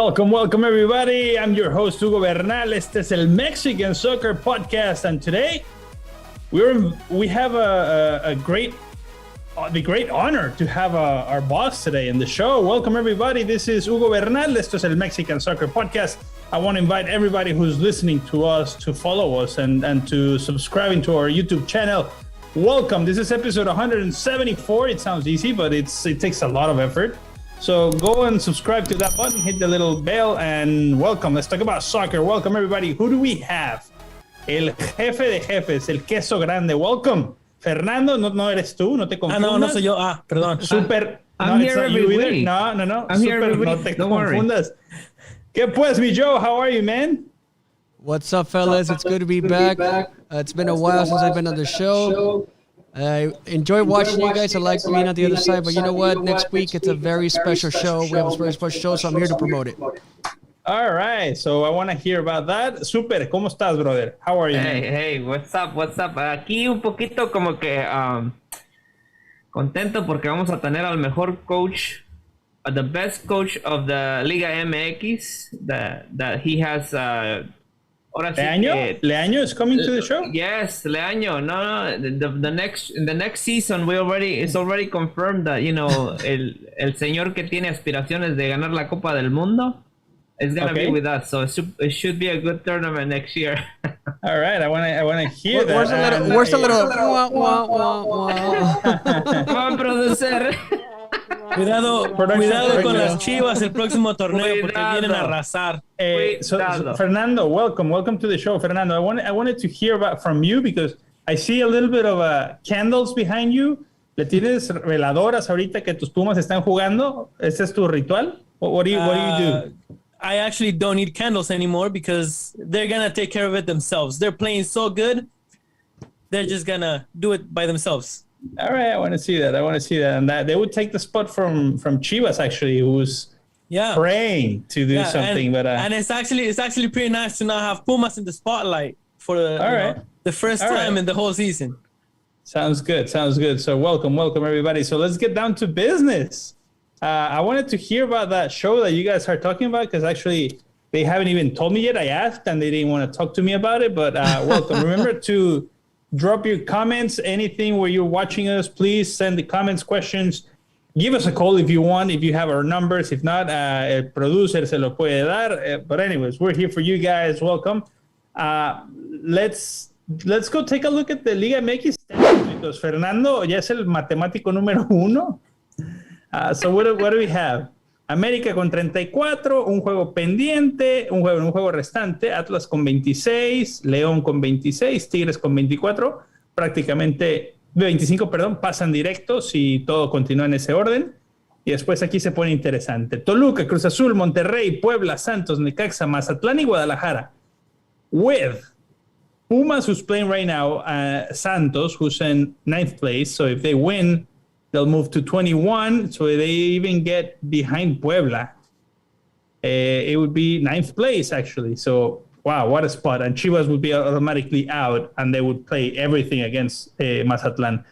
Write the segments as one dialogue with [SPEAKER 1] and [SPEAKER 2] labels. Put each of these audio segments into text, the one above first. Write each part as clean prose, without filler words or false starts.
[SPEAKER 1] Welcome everybody. I'm your host Hugo Bernal. Este es el Mexican Soccer Podcast, and today we have the great honor to have our boss today in the show. Welcome everybody. This is Hugo Bernal. Esto es el Mexican Soccer Podcast. I want to invite everybody who's listening to us to follow us and to subscribe to our YouTube channel. Welcome. This is episode 174. It sounds easy, but it takes a lot of effort. So go and subscribe to that button, hit the little bell, and welcome. Let's talk about soccer. Welcome, everybody. Who do we have? El jefe de jefes, el queso grande. Welcome. Fernando, no eres tú, no te confundas.
[SPEAKER 2] No soy yo. Perdón.
[SPEAKER 1] Super.
[SPEAKER 3] I'm here every week.
[SPEAKER 1] No.
[SPEAKER 3] I'm here every week.
[SPEAKER 1] No te confundas. ¿Qué pues, mi Joe? How are you, man?
[SPEAKER 4] What's up, fellas? It's good to be back. It's been a while since I've been on the show. I enjoy watching you guys. I like being on the other side, but you know what? Next week, it's a very special show. We have a very special show, so I'm here to promote it.
[SPEAKER 1] All right. So I want to hear about that. Super. ¿Cómo estás, brother? How are you?
[SPEAKER 3] Hey, what's up? Aquí un poquito como que contento porque vamos a tener al mejor coach, the best coach of the Liga MX that he has.
[SPEAKER 1] Leaño is coming to the show?
[SPEAKER 3] Yes, Leaño. No. The next season it's already confirmed that, you know, el señor que tiene aspiraciones de ganar la Copa del Mundo is gonna be with us. So it should be a good tournament next year.
[SPEAKER 1] All right, I want to hear that.
[SPEAKER 4] Where's the little
[SPEAKER 3] Come on, producer.
[SPEAKER 2] Cuidado con las Chivas el próximo torneo porque vienen a arrasar.
[SPEAKER 1] So Fernando, welcome to the show, Fernando. I wanted to hear from you because I see a little bit of candles behind you. ¿Le tienes veladoras ahorita que tus Pumas están jugando? ¿Ese es tu ritual? What do you do?
[SPEAKER 2] I actually don't need candles anymore because they're gonna take care of it themselves. They're playing so good, they're just gonna do it by themselves.
[SPEAKER 1] All right, I want to see that. And that they would take the spot from Chivas, actually, who's praying to do something.
[SPEAKER 2] And it's actually pretty nice to not have Pumas in the spotlight for the first time in the whole season.
[SPEAKER 1] Sounds good. So welcome everybody. So let's get down to business. I wanted to hear about that show that you guys are talking about because actually they haven't even told me yet. I asked and they didn't want to talk to me about it. But welcome. Remember to drop your comments, anything where you're watching us. Please send the comments, questions. Give us a call if you want, if you have our numbers. If not, el producer se lo puede dar. But anyways, we're here for you guys. Welcome. Let's go take a look at the Liga MX stats because Fernando ya es el matemático número uno. So what do we have? América con 34, un juego pendiente, un juego restante, Atlas con 26, León con 26, Tigres con 24, prácticamente 25, pasan directo si todo continúa en ese orden. Y después aquí se pone interesante. Toluca, Cruz Azul, Monterrey, Puebla, Santos, Necaxa, Mazatlán y Guadalajara. With Pumas, who's playing right now, Santos, who's in 9th place. So if they win, they'll move to 21, so they even get behind Puebla. It would be 9th place, actually. So, wow, what a spot. And Chivas would be automatically out, and they would play everything against Mazatlán.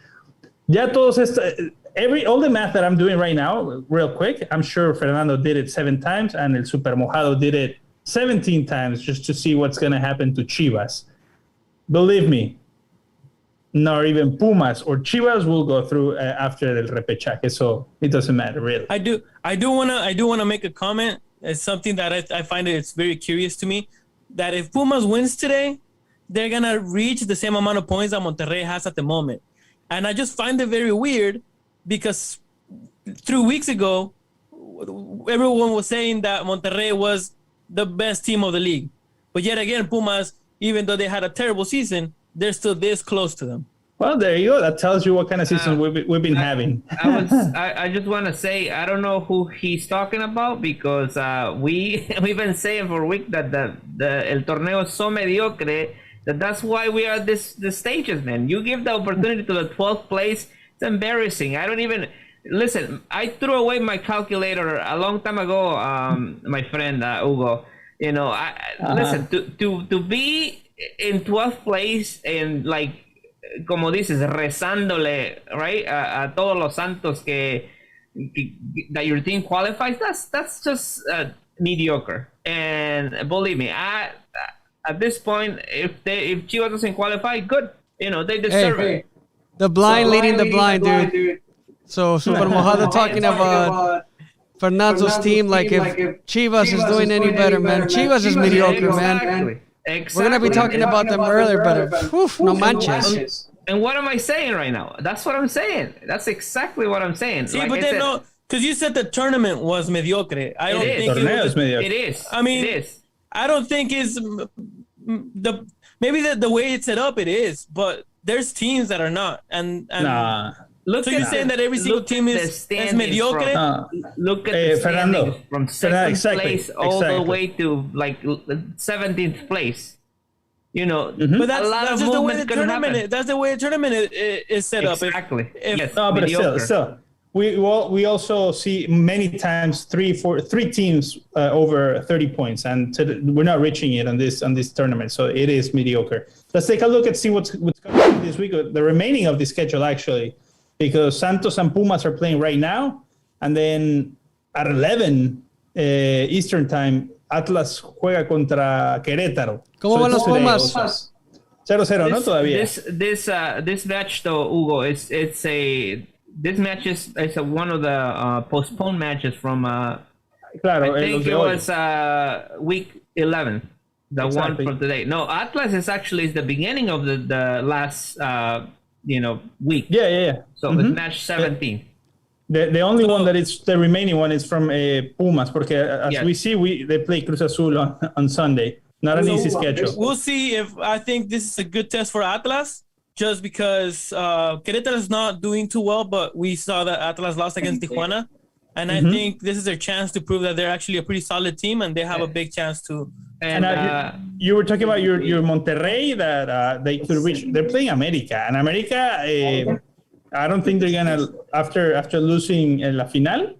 [SPEAKER 1] Ya todos all the math that I'm doing right now, real quick, I'm sure Fernando did it 7 times, and El Super Mojado did it 17 times just to see what's going to happen to Chivas. Believe me, nor even Pumas or Chivas will go through after el repechaje, so it doesn't matter really.
[SPEAKER 2] I do wanna make a comment. It's something that I find it's very curious to me that if Pumas wins today, they're gonna reach the same amount of points that Monterrey has at the moment, and I just find it very weird because 3 weeks ago, everyone was saying that Monterrey was the best team of the league, but yet again, Pumas, even though they had a terrible season, they're still this close to them.
[SPEAKER 1] Well, there you go. That tells you what kind of season we've been having.
[SPEAKER 3] I just want to say I don't know who he's talking about because we've been saying for a week that el torneo es so mediocre that's why we are this stages, man. You give the opportunity to the 12th place. It's embarrassing. I don't even listen. I threw away my calculator a long time ago. My friend Hugo. You know, listen to be in 12th place and like como dices rezándole right a todos los santos que that your team qualifies, that's just mediocre. And believe me, at this point, if Chivas doesn't qualify, good. You know, they deserve it.
[SPEAKER 4] The blind leading the blind, dude. So Super Mojado talking about Fernando's team like if Chivas is doing any better, man. Chivas is mediocre, man.
[SPEAKER 3] Exactly.
[SPEAKER 4] We're going to be talking about them earlier, but no manches.
[SPEAKER 3] And what am I saying right now? That's what I'm saying. That's exactly what I'm saying.
[SPEAKER 2] See, but then no, because you said the tournament was mediocre. I don't think
[SPEAKER 1] mediocre.
[SPEAKER 3] It is.
[SPEAKER 2] I mean,
[SPEAKER 3] it is.
[SPEAKER 2] I don't think it's maybe the way it's set up. It is, but there's teams that are not. And
[SPEAKER 1] Nah.
[SPEAKER 2] So you're saying that every single team is mediocre?
[SPEAKER 3] Look at the
[SPEAKER 1] Fernando,
[SPEAKER 3] from second place all the
[SPEAKER 1] exactly.
[SPEAKER 3] way to like 17th place. You know,
[SPEAKER 2] But that's just the way the tournament is. That's the way the tournament is set up.
[SPEAKER 3] Exactly. Yes,
[SPEAKER 1] No, but
[SPEAKER 3] mediocre.
[SPEAKER 1] still, we also see many times three teams over 30 points, and we're not reaching it on this tournament, so it is mediocre. Let's take a look and see what's coming on this week, the remaining of the schedule actually, because Santos and Pumas are playing right now, and then at 11 Eastern time, Atlas juega contra Querétaro.
[SPEAKER 4] ¿Cómo van los Pumas?
[SPEAKER 1] 0-0, ¿no? Todavía.
[SPEAKER 3] This match though, Hugo, this match is one of the postponed matches from
[SPEAKER 1] Claro,
[SPEAKER 3] I think it was week 11, the
[SPEAKER 1] Exactly.
[SPEAKER 3] one for today. No, Atlas is actually the beginning of the last week.
[SPEAKER 1] Yeah.
[SPEAKER 3] So it's match 17.
[SPEAKER 1] The only one that is the remaining one is from Pumas, porque as we see, they play Cruz Azul on Sunday. Not an easy schedule.
[SPEAKER 2] We'll see if I think this is a good test for Atlas, just because Querétaro is not doing too well, but we saw that Atlas lost against Tijuana, and I think this is their chance to prove that they're actually a pretty solid team, and they have a big chance to.
[SPEAKER 3] And
[SPEAKER 1] you were talking about your Monterrey that they could reach. They're playing America, and America. I don't think they're gonna after losing la final.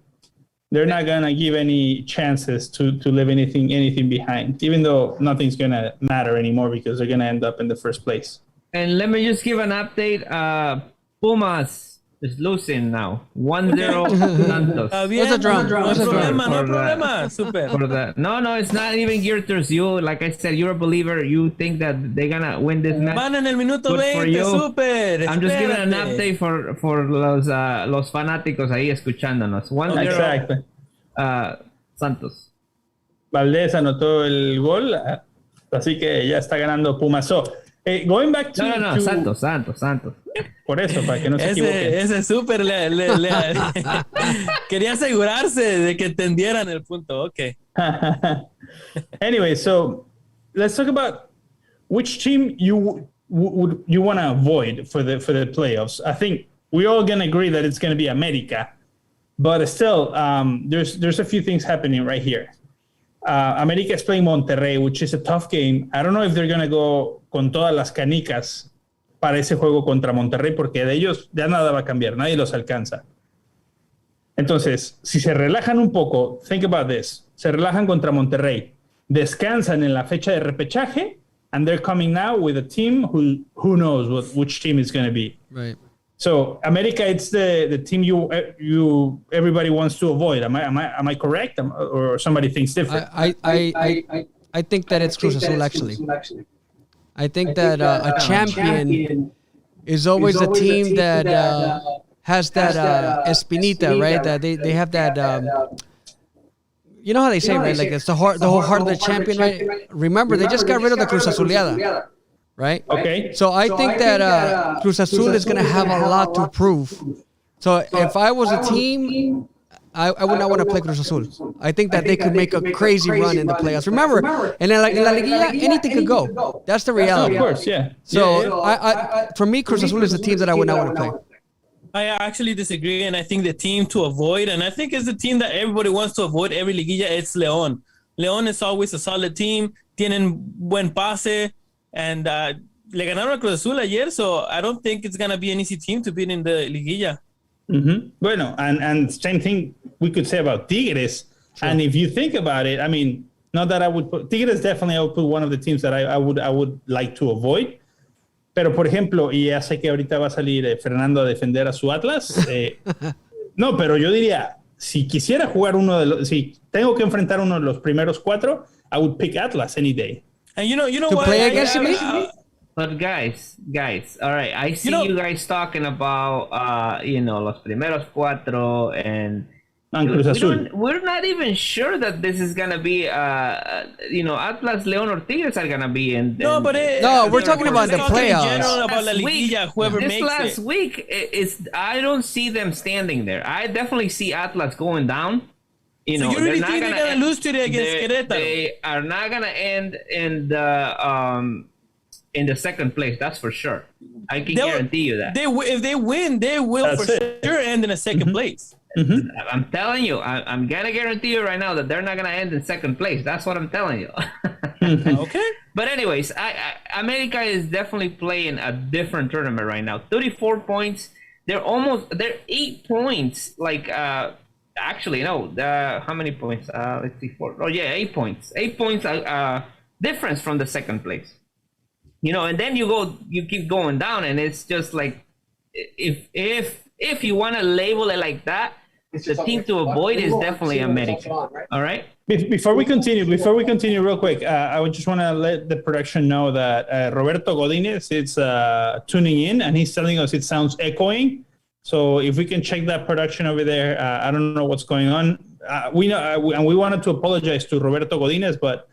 [SPEAKER 1] They're not gonna give any chances to leave anything behind, even though nothing's gonna matter anymore because they're gonna end up in the first place.
[SPEAKER 3] And let me just give an update. Pumas is losing now. 1-0 Santos.
[SPEAKER 2] Bien,
[SPEAKER 4] a drum.
[SPEAKER 2] No
[SPEAKER 4] What's a drum?
[SPEAKER 2] problema. Super.
[SPEAKER 3] No, it's not even geared towards you. Like I said, you're a believer. You think that they're gonna win this match.
[SPEAKER 2] Van en el minuto
[SPEAKER 3] Good for
[SPEAKER 2] 20,
[SPEAKER 3] you.
[SPEAKER 2] super.
[SPEAKER 3] I'm just giving an
[SPEAKER 2] Espérate.
[SPEAKER 3] update for los fanáticos ahí escuchándonos. 1-0
[SPEAKER 1] Exacto.
[SPEAKER 3] Santos.
[SPEAKER 1] Valdés anotó el gol, así que ya está ganando Pumas. So, going back to
[SPEAKER 3] No, Santos.
[SPEAKER 1] Por eso, para que no se equivoquen.
[SPEAKER 2] Ese súper quería asegurarse de que entendieran el punto. Okay.
[SPEAKER 1] Anyway, so let's talk about which team you would you want to avoid for the playoffs. I think we're all gonna agree that it's gonna be America, but still, there's a few things happening right here. America is playing Monterrey, which is a tough game. I don't know if they're gonna go con todas las canicas para ese juego contra Monterrey, porque de ellos ya nada va a cambiar, nadie los alcanza. Entonces, si se relajan un poco, think about this, se relajan contra Monterrey, descansan en la fecha de repechaje, and they're coming now with a team who knows which team is going to be.
[SPEAKER 4] Right.
[SPEAKER 1] So America, it's the team you everybody wants to avoid. Am I correct? Or somebody thinks different?
[SPEAKER 4] I think that it's Cruz Azul actually. I think that a champion is always a team that has that espinita, right? That they have that. You know how they say, right? Like it's the whole heart of the champion, right? Remember, they just got rid of the Cruz Azuleada, right?
[SPEAKER 1] Okay.
[SPEAKER 4] So I think that Cruz Azul is going to have a lot to prove. So if I was a team, I would not want to play Cruz Azul. I think that they could make a crazy run in the playoffs. Remember, in La Liguilla, anything could go. That's the reality.
[SPEAKER 1] Of course, yeah.
[SPEAKER 4] So for me, Cruz Azul is the team that I would not want to play.
[SPEAKER 2] I actually disagree, and I think the team to avoid, and I think it's the team that everybody wants to avoid every liguilla, it's León. León is always a solid team, tienen buen pase, and le ganaron a Cruz Azul ayer, so I don't think it's going to be an easy team to beat in the liguilla.
[SPEAKER 1] Mm-hmm. Bueno, and same thing we could say about Tigres. Sure. And if you think about it, I mean, not that I would put Tigres, definitely I would put one of the teams that I would like to avoid. Pero, por ejemplo, y ya sé que ahorita va a salir Fernando a defender a su Atlas. No, pero yo diría, si quisiera jugar si tengo que enfrentar uno de los primeros 4, I would pick Atlas any day.
[SPEAKER 2] And you know
[SPEAKER 4] To
[SPEAKER 2] what?
[SPEAKER 4] play against me?
[SPEAKER 3] But guys, all right. I see you guys talking about, los primeros 4 and
[SPEAKER 1] Cruz Azul.
[SPEAKER 3] we're not even sure that this is gonna be, Atlas, León, or Tigres are gonna be in.
[SPEAKER 2] No, but
[SPEAKER 4] we're talking about the playoffs.
[SPEAKER 2] In general, about La Liguilla, whoever
[SPEAKER 3] this
[SPEAKER 2] makes
[SPEAKER 3] last
[SPEAKER 2] it.
[SPEAKER 3] week I don't see them standing there. I definitely see Atlas going down.
[SPEAKER 2] So you really think they're gonna lose today against Querétaro?
[SPEAKER 3] They are not gonna end in the second place. That's for sure. I can guarantee you that.
[SPEAKER 2] If they win, they will sure end in a second place.
[SPEAKER 1] Mm-hmm.
[SPEAKER 3] I'm telling you, I'm gonna guarantee you right now that they're not gonna end in second place. That's what I'm telling you.
[SPEAKER 2] Okay.
[SPEAKER 3] But anyways, America is definitely playing a different tournament right now. 34 points. They're 8 points. Actually, no. How many points? Let's see. 4. Oh yeah, 8 points. 8 points difference from the second place. And then you keep going down, and it's just like, if you want to label it like that, the team to avoid is definitely America. All right.
[SPEAKER 1] Before we continue, real quick, I just want to let the production know that Roberto Godinez is tuning in, and he's telling us it sounds echoing. So if we can check that production over there, I don't know what's going on. We know, and we wanted to apologize to Roberto Godinez, but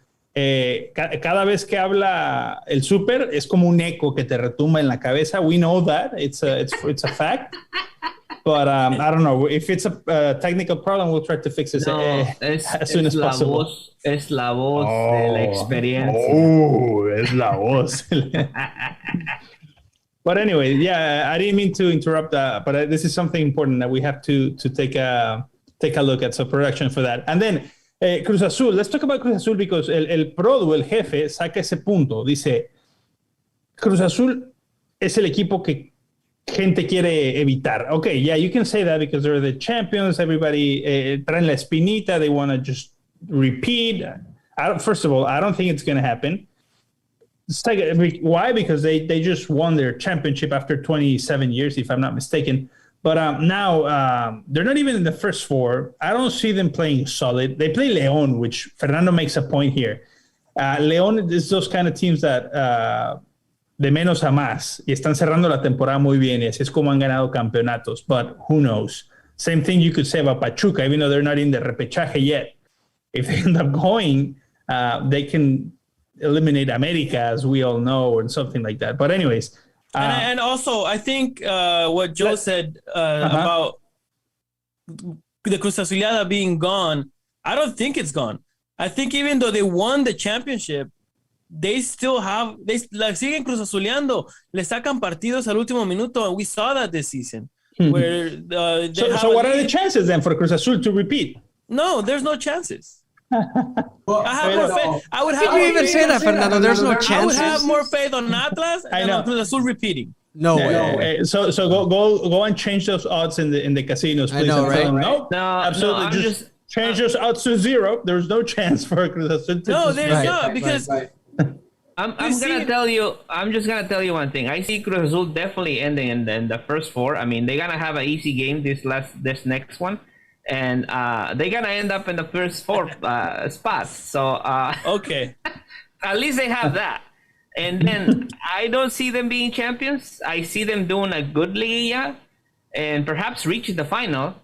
[SPEAKER 1] cada vez que habla el super es como un eco que te retumba en la cabeza. We know that it's a fact. But I don't know if it's a technical problem. We'll try to fix it as soon as possible.
[SPEAKER 3] Es la voz de la experiencia.
[SPEAKER 1] Oh, es la voz. But anyway, yeah, I didn't mean to interrupt, but this is something important that we have to take a look at. So production for that, and then Cruz Azul. Let's talk about Cruz Azul because el Produ, el jefe, saca ese punto. Dice Cruz Azul es el equipo que gente quiere evitar. Okay, yeah, you can say that because they're the champions. Everybody traen la espinita. They want to just repeat. First of all, I don't think it's going to happen. Why? Because they just won their championship after 27 years, if I'm not mistaken. But now they're not even in the first 4. I don't see them playing solid. They play León, which Fernando makes a point here. León is those kind of teams that de menos a más, y están cerrando la temporada muy bien, y así es como han ganado campeonatos, but who knows? Same thing you could say about Pachuca, even though they're not in the repechaje yet. If they end up going, they can eliminate America, as we all know, or something like that. But anyways.
[SPEAKER 2] And also, I think what Joe said about the Cruz Azulada being gone, I don't think it's gone. I think even though they won the championship, they still have, siguen Cruz Azuleando, le sacan partidos al último minuto, and we saw that this season. Where
[SPEAKER 1] so what are the chances then for Cruz Azul to repeat?
[SPEAKER 2] No, there's no chances. I would have
[SPEAKER 4] Did you even say that, Fernando? There's no chances.
[SPEAKER 2] I would have more faith on Atlas than on Cruz Azul repeating.
[SPEAKER 4] No way.
[SPEAKER 1] So go and change those odds in the casinos, please.
[SPEAKER 4] I know, right?
[SPEAKER 1] No, absolutely.
[SPEAKER 3] No,
[SPEAKER 1] just change those odds to 0. There's no chance for Cruz Azul.
[SPEAKER 2] No, there's not because.
[SPEAKER 3] I'm just gonna tell you one thing. I see Cruz Azul definitely ending in the first 4. I mean, they're gonna have an easy game this next one, and they're gonna end up in the first 4 spots. So
[SPEAKER 2] okay,
[SPEAKER 3] at least they have that. And then I don't see them being champions. I see them doing a good Liguilla and perhaps reaching the final,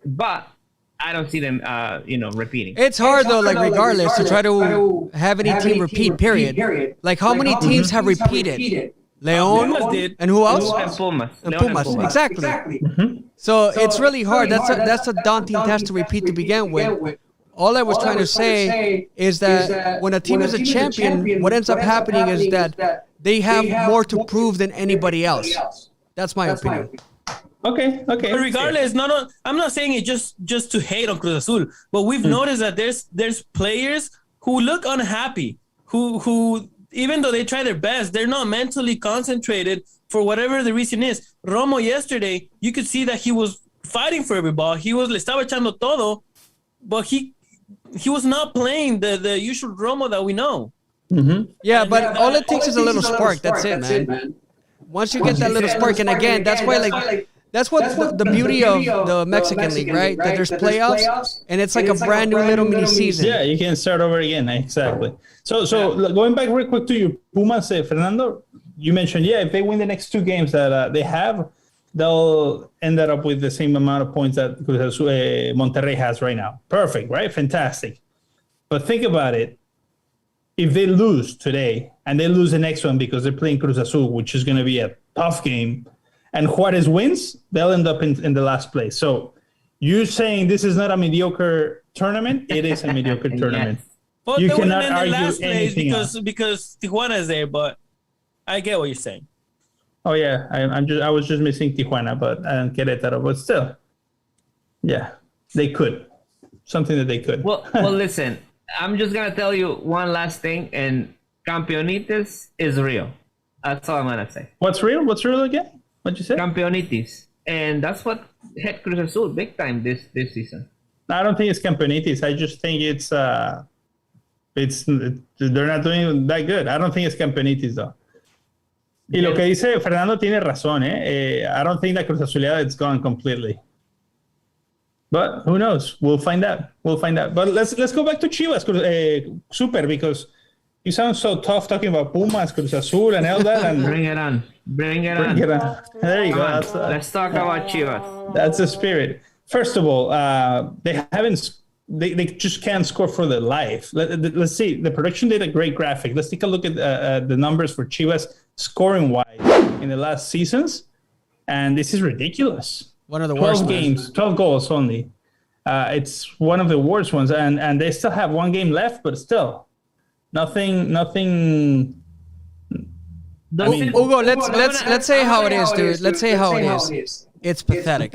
[SPEAKER 3] but I don't see them, repeating.
[SPEAKER 4] It's hard though, regardless, to try to have any team repeat, period. Like, how many teams have repeated? León
[SPEAKER 2] did.
[SPEAKER 4] And who else?
[SPEAKER 3] And Pumas.
[SPEAKER 4] And Pumas, exactly. So it's really hard. That's a daunting task to repeat to begin with. All I was trying to say is that when a team is a champion, what ends up happening is that they have more to prove than anybody else. That's my opinion.
[SPEAKER 1] Okay.
[SPEAKER 2] But regardless, I'm not saying it just to hate on Cruz Azul, but we've noticed that there's players who look unhappy, who even though they try their best, they're not mentally concentrated for whatever the reason is. Romo yesterday, you could see that he was fighting for every ball. Le estaba echando todo, but he was not playing the usual Romo that we know.
[SPEAKER 1] Mm-hmm.
[SPEAKER 4] Yeah, but all it takes is a little spark. That's it, man. Once you get that little spark, and again, that's why That's what the beauty of the Mexican League, right? That there's playoffs, and it's like a brand new little mini season.
[SPEAKER 1] Yeah, you can start over again. Exactly. So going back real quick to your Pumas, Fernando, you mentioned, if they win the next 2 games that they have, they'll end up with the same amount of points that Monterrey has right now. Perfect, right? Fantastic. But think about it. If they lose today and they lose the next one because they're playing Cruz Azul, which is going to be a tough game, and Juarez wins, they'll end up in the last place. So you're saying this is not a mediocre tournament? It is a mediocre tournament.
[SPEAKER 3] Yes.
[SPEAKER 2] Well,
[SPEAKER 1] You
[SPEAKER 2] they wouldn't
[SPEAKER 1] cannot
[SPEAKER 2] end in
[SPEAKER 1] argue
[SPEAKER 2] last place
[SPEAKER 1] anything else.
[SPEAKER 2] because Tijuana is there, but I get what you're saying.
[SPEAKER 1] Oh yeah, I was just missing Tijuana, but I don't get it but still, yeah, they could. Something that they could.
[SPEAKER 3] Well, listen. I'm just gonna tell you one last thing, and Campeonitis is real. That's all I'm gonna say.
[SPEAKER 1] What's real? What's real again? What'd you say?
[SPEAKER 3] Campeonitis, and that's what hit Cruz Azul big time this season.
[SPEAKER 1] I don't think it's Campeonitis. I just think it's they're not doing that good. I don't think it's Campeonitis though. Y lo que dice Fernando tiene razón, I don't think that Cruz Azuleada is gone completely. But who knows? We'll find out. But let's go back to Chivas, Super, because you sound so tough talking about Pumas, Cruz Azul, and all that. And
[SPEAKER 3] Bring it on.
[SPEAKER 1] There you go.
[SPEAKER 3] Let's talk about Chivas.
[SPEAKER 1] That's the spirit. First of all, they just can't score for their life. Let's see. The production did a great graphic. Let's take a look at the numbers for Chivas scoring-wise in the last seasons. And this is ridiculous.
[SPEAKER 4] One of the worst
[SPEAKER 1] 12 games, 12 goals only. It's one of the worst ones. And they still have 1 game left, but still nothing.
[SPEAKER 4] Hugo, let's say how it is, dude. Let's say how it is. It's pathetic.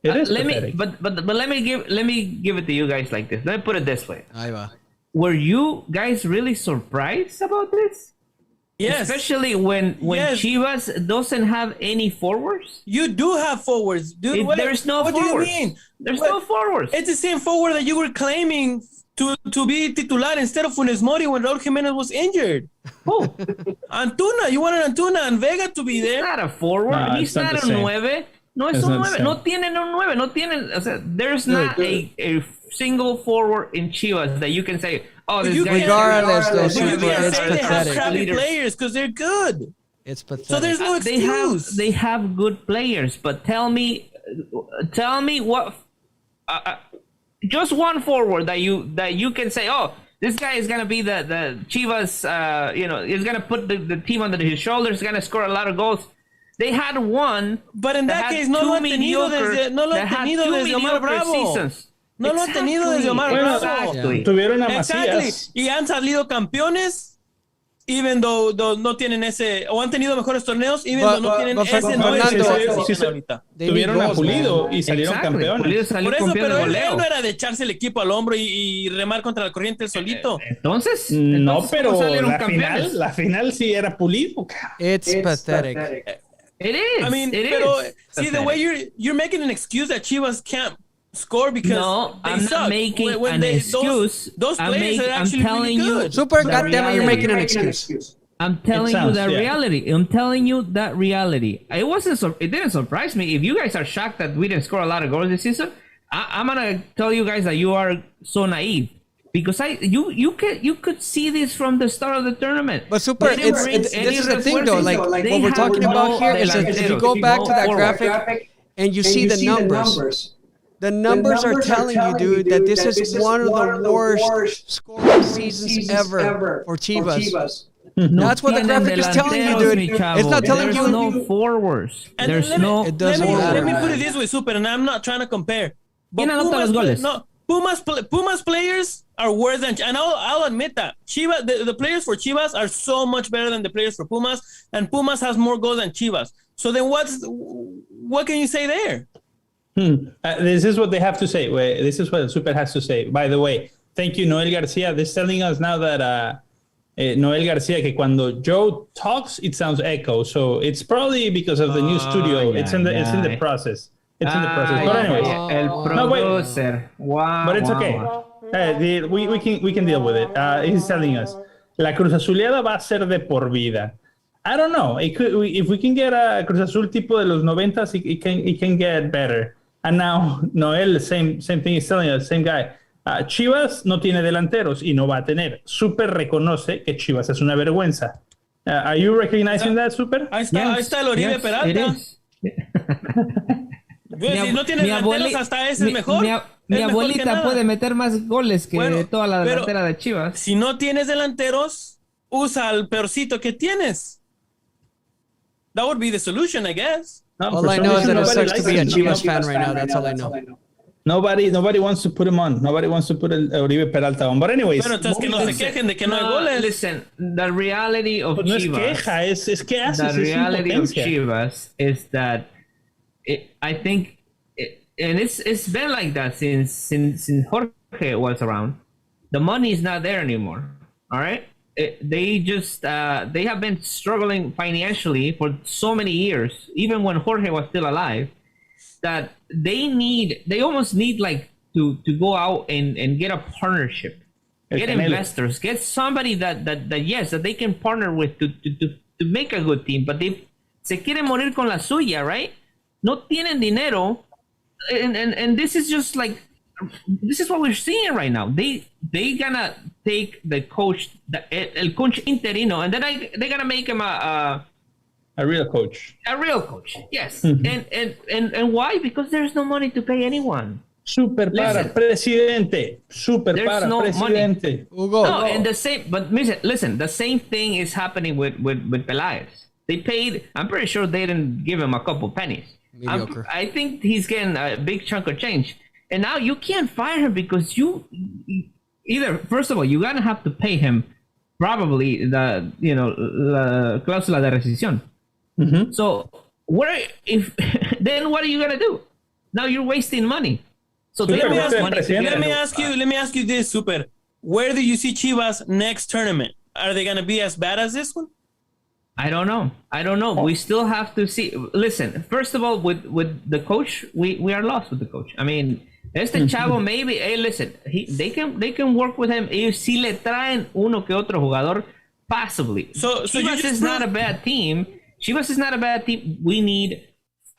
[SPEAKER 1] It is
[SPEAKER 3] let
[SPEAKER 1] pathetic.
[SPEAKER 3] but let me give it to you guys like this. Let me put it this way.
[SPEAKER 4] Ahí va.
[SPEAKER 3] Were you guys really surprised about this?
[SPEAKER 2] Yes.
[SPEAKER 3] Especially when
[SPEAKER 2] Yes.
[SPEAKER 3] Chivas doesn't have any forwards.
[SPEAKER 2] You do have forwards, dude.
[SPEAKER 3] There's no
[SPEAKER 2] what
[SPEAKER 3] forwards.
[SPEAKER 2] do you mean?
[SPEAKER 3] There's
[SPEAKER 2] What?
[SPEAKER 3] no forwards.
[SPEAKER 2] It's the same forward that you were claiming to be titular instead of Funes Mori when Raul Jimenez was injured.
[SPEAKER 3] Who?
[SPEAKER 2] Antuna, you wanted Antuna and Vega to be
[SPEAKER 3] He's
[SPEAKER 2] there.
[SPEAKER 3] not a forward.
[SPEAKER 1] No,
[SPEAKER 3] He's
[SPEAKER 1] it's not
[SPEAKER 3] not
[SPEAKER 1] the
[SPEAKER 3] a
[SPEAKER 1] same.
[SPEAKER 3] nueve. No es
[SPEAKER 1] It's
[SPEAKER 3] un
[SPEAKER 1] not the
[SPEAKER 3] nueve.
[SPEAKER 1] same.
[SPEAKER 3] No tienen un nueve. No tienen. O sea, there's not a single forward in Chivas that you can say, oh, this
[SPEAKER 2] You
[SPEAKER 3] guy.
[SPEAKER 2] can't-
[SPEAKER 4] Regardless, though,
[SPEAKER 2] But you
[SPEAKER 4] Super,
[SPEAKER 2] can't
[SPEAKER 4] it's
[SPEAKER 2] say they have
[SPEAKER 4] pathetic.
[SPEAKER 2] crappy players because they're good.
[SPEAKER 4] It's pathetic.
[SPEAKER 2] So there's no excuse.
[SPEAKER 3] They have good players, but tell me what just one forward that you can say, oh, this guy is gonna be the Chivas, is gonna put the team under his shoulders, gonna score a lot of goals. They had one,
[SPEAKER 2] But in that
[SPEAKER 3] had
[SPEAKER 2] case, no
[SPEAKER 3] two
[SPEAKER 2] lo han tenido
[SPEAKER 3] mediocre-
[SPEAKER 2] desde, no lo
[SPEAKER 3] that
[SPEAKER 2] han
[SPEAKER 3] had
[SPEAKER 2] tenido
[SPEAKER 3] two
[SPEAKER 2] desde Omar
[SPEAKER 3] mediocre
[SPEAKER 2] Bravo.
[SPEAKER 3] seasons.
[SPEAKER 2] No lo han tenido desde Omar
[SPEAKER 1] Bueno,
[SPEAKER 2] Bravo.
[SPEAKER 3] Exactly.
[SPEAKER 1] Tuvieron a
[SPEAKER 2] Exactly.
[SPEAKER 1] Macías.
[SPEAKER 2] Y han salido campeones, even though no tienen ese, o han tenido mejores torneos, even though no tienen ese
[SPEAKER 4] Fernando,
[SPEAKER 2] no es el que
[SPEAKER 1] sí,
[SPEAKER 2] necesitan
[SPEAKER 1] sí.
[SPEAKER 2] ahorita.
[SPEAKER 4] They need
[SPEAKER 1] Tuvieron a
[SPEAKER 4] goals,
[SPEAKER 1] Pulido
[SPEAKER 4] man.
[SPEAKER 1] y salieron
[SPEAKER 3] Exactly.
[SPEAKER 1] campeones.
[SPEAKER 3] Pulido salió
[SPEAKER 2] Por eso,
[SPEAKER 3] campeón
[SPEAKER 2] pero
[SPEAKER 3] de
[SPEAKER 2] él
[SPEAKER 3] goleo.
[SPEAKER 2] no era de echarse el equipo al hombro y remar contra la corriente él solito.
[SPEAKER 3] Entonces,
[SPEAKER 1] No, pero
[SPEAKER 3] ¿cómo salieron
[SPEAKER 1] la
[SPEAKER 3] campeones?
[SPEAKER 1] final sí era Pulido. Cara.
[SPEAKER 4] It's pathetic.
[SPEAKER 3] It is.
[SPEAKER 2] I mean,
[SPEAKER 3] it
[SPEAKER 2] pero
[SPEAKER 3] is.
[SPEAKER 2] see the way you're making an excuse that Chivas can't score because
[SPEAKER 3] No,
[SPEAKER 2] they
[SPEAKER 3] I'm
[SPEAKER 2] suck.
[SPEAKER 3] not making an excuse.
[SPEAKER 2] Those
[SPEAKER 3] I'm
[SPEAKER 2] players are actually
[SPEAKER 3] telling
[SPEAKER 2] really
[SPEAKER 3] you.
[SPEAKER 2] good.
[SPEAKER 4] Super,
[SPEAKER 3] The
[SPEAKER 4] goddammit, you're
[SPEAKER 3] reality.
[SPEAKER 4] making an excuse.
[SPEAKER 3] I'm telling
[SPEAKER 1] sounds,
[SPEAKER 3] you that
[SPEAKER 1] yeah.
[SPEAKER 3] reality. I'm telling you that reality. It didn't surprise me. If you guys are shocked that we didn't score a lot of goals this season, I'm gonna tell you guys that you are so naive. Because you could see this from the start of the tournament.
[SPEAKER 4] But Super,
[SPEAKER 3] They didn't
[SPEAKER 4] it's
[SPEAKER 3] bring
[SPEAKER 4] this
[SPEAKER 3] any
[SPEAKER 4] is the thing though. Like
[SPEAKER 3] They
[SPEAKER 4] what we're
[SPEAKER 3] have
[SPEAKER 4] talking
[SPEAKER 3] no
[SPEAKER 4] about here is that if you
[SPEAKER 3] delanteros,
[SPEAKER 4] go back
[SPEAKER 3] no
[SPEAKER 4] to that
[SPEAKER 3] forward.
[SPEAKER 4] graphic and you see the numbers. The numbers are telling you, dude, that this is one of the worst scoring seasons ever for Chivas. That's what the
[SPEAKER 3] tienen
[SPEAKER 4] graphic is telling you,
[SPEAKER 3] delanteros,
[SPEAKER 4] dude.
[SPEAKER 3] mi chavo.
[SPEAKER 4] It's not telling
[SPEAKER 3] There's
[SPEAKER 4] you.
[SPEAKER 3] no forwards.
[SPEAKER 2] And
[SPEAKER 3] There's
[SPEAKER 2] let me-
[SPEAKER 3] no.
[SPEAKER 4] It doesn't
[SPEAKER 2] let me
[SPEAKER 4] matter.
[SPEAKER 2] put it this way, Super, and I'm not trying to compare. But
[SPEAKER 3] ¿Quién anota los goles?
[SPEAKER 2] No, Pumas players are worse than, and I'll admit that Chivas, the players for Chivas are so much better than the players for Pumas, and Pumas has more goals than Chivas. So then what can you say there?
[SPEAKER 1] This is what they have to say. This is what Super has to say. By the way, thank you, Noel Garcia. This is telling us now that Noel Garcia, que cuando Joe talks, it sounds echo. So it's probably because of the new studio.
[SPEAKER 3] yeah,
[SPEAKER 1] It's in the process. It's in the process. But anyways,
[SPEAKER 3] El
[SPEAKER 1] No, wait.
[SPEAKER 3] producer. Wow.
[SPEAKER 1] but it's okay. We can deal with it. He's telling us, la Cruz Azuleada va a ser de por vida. I don't know. It could, if we can get a Cruz Azul tipo de los 90s, it can get better. And now Noel, same thing is telling us, same guy. Chivas no tiene delanteros y no va a tener. Super reconoce que Chivas es una vergüenza. Are you recognizing that, Super?
[SPEAKER 2] Ahí está el Oribe Peralta. Si no tiene delanteros, hasta ese es mejor.
[SPEAKER 3] Mi abuelita puede meter más goles que toda la delantera de Chivas.
[SPEAKER 2] Si no tienes delanteros, usa el peorcito que tienes. That would be the solution, I guess.
[SPEAKER 1] No,
[SPEAKER 4] All I know is that it sucks to be a Chivas fan right now. That's all I know.
[SPEAKER 1] Nobody wants to put him on. Nobody wants to put Oribe Peralta on. But anyways,
[SPEAKER 2] pero entonces que no se quejen de que no hay goles.
[SPEAKER 3] Listen, the reality of
[SPEAKER 1] no
[SPEAKER 3] Chivas.
[SPEAKER 1] No es queja, es que haces.
[SPEAKER 3] The reality of Chivas is that I think, and it's been like that since Jorge was around. The money is not there anymore. All right. They have been struggling financially for so many years, even when Jorge was still alive, that they almost need like to go out and get a partnership, get investors, get somebody that they can partner with to make a good team. But they se quieren morir con la suya, right? No tienen dinero, and this is just like, this is what we're seeing right now. They gonna take the coach, el coach interino, and then they're gonna make him a
[SPEAKER 1] real coach.
[SPEAKER 3] A real coach, yes. Mm-hmm. And why? Because there's no money to pay anyone.
[SPEAKER 1] Super para presidente. Super para presidente.
[SPEAKER 4] Hugo.
[SPEAKER 3] No, and the same. But listen. The same thing is happening with Peláez. They paid. I'm pretty sure they didn't give him a couple pennies.
[SPEAKER 4] Mediocre.
[SPEAKER 3] I think he's getting a big chunk of change. And now you can't fire him because you either, first of all, you're gonna have to pay him probably la cláusula de rescisión. Mm-hmm. So then what are you gonna do? Now you're wasting money. So
[SPEAKER 2] let me ask you this, Super. Where do you see Chivas next tournament? Are they gonna be as bad as this one?
[SPEAKER 3] I don't know. Oh. We still have to see. Listen, first of all, with the coach, we are lost with the coach. I mean, este chavo maybe, hey, listen, they can work with him. Ellos sí le traen uno que otro jugador, possibly. So Chivas is not a bad team. Chivas is not a bad team. We need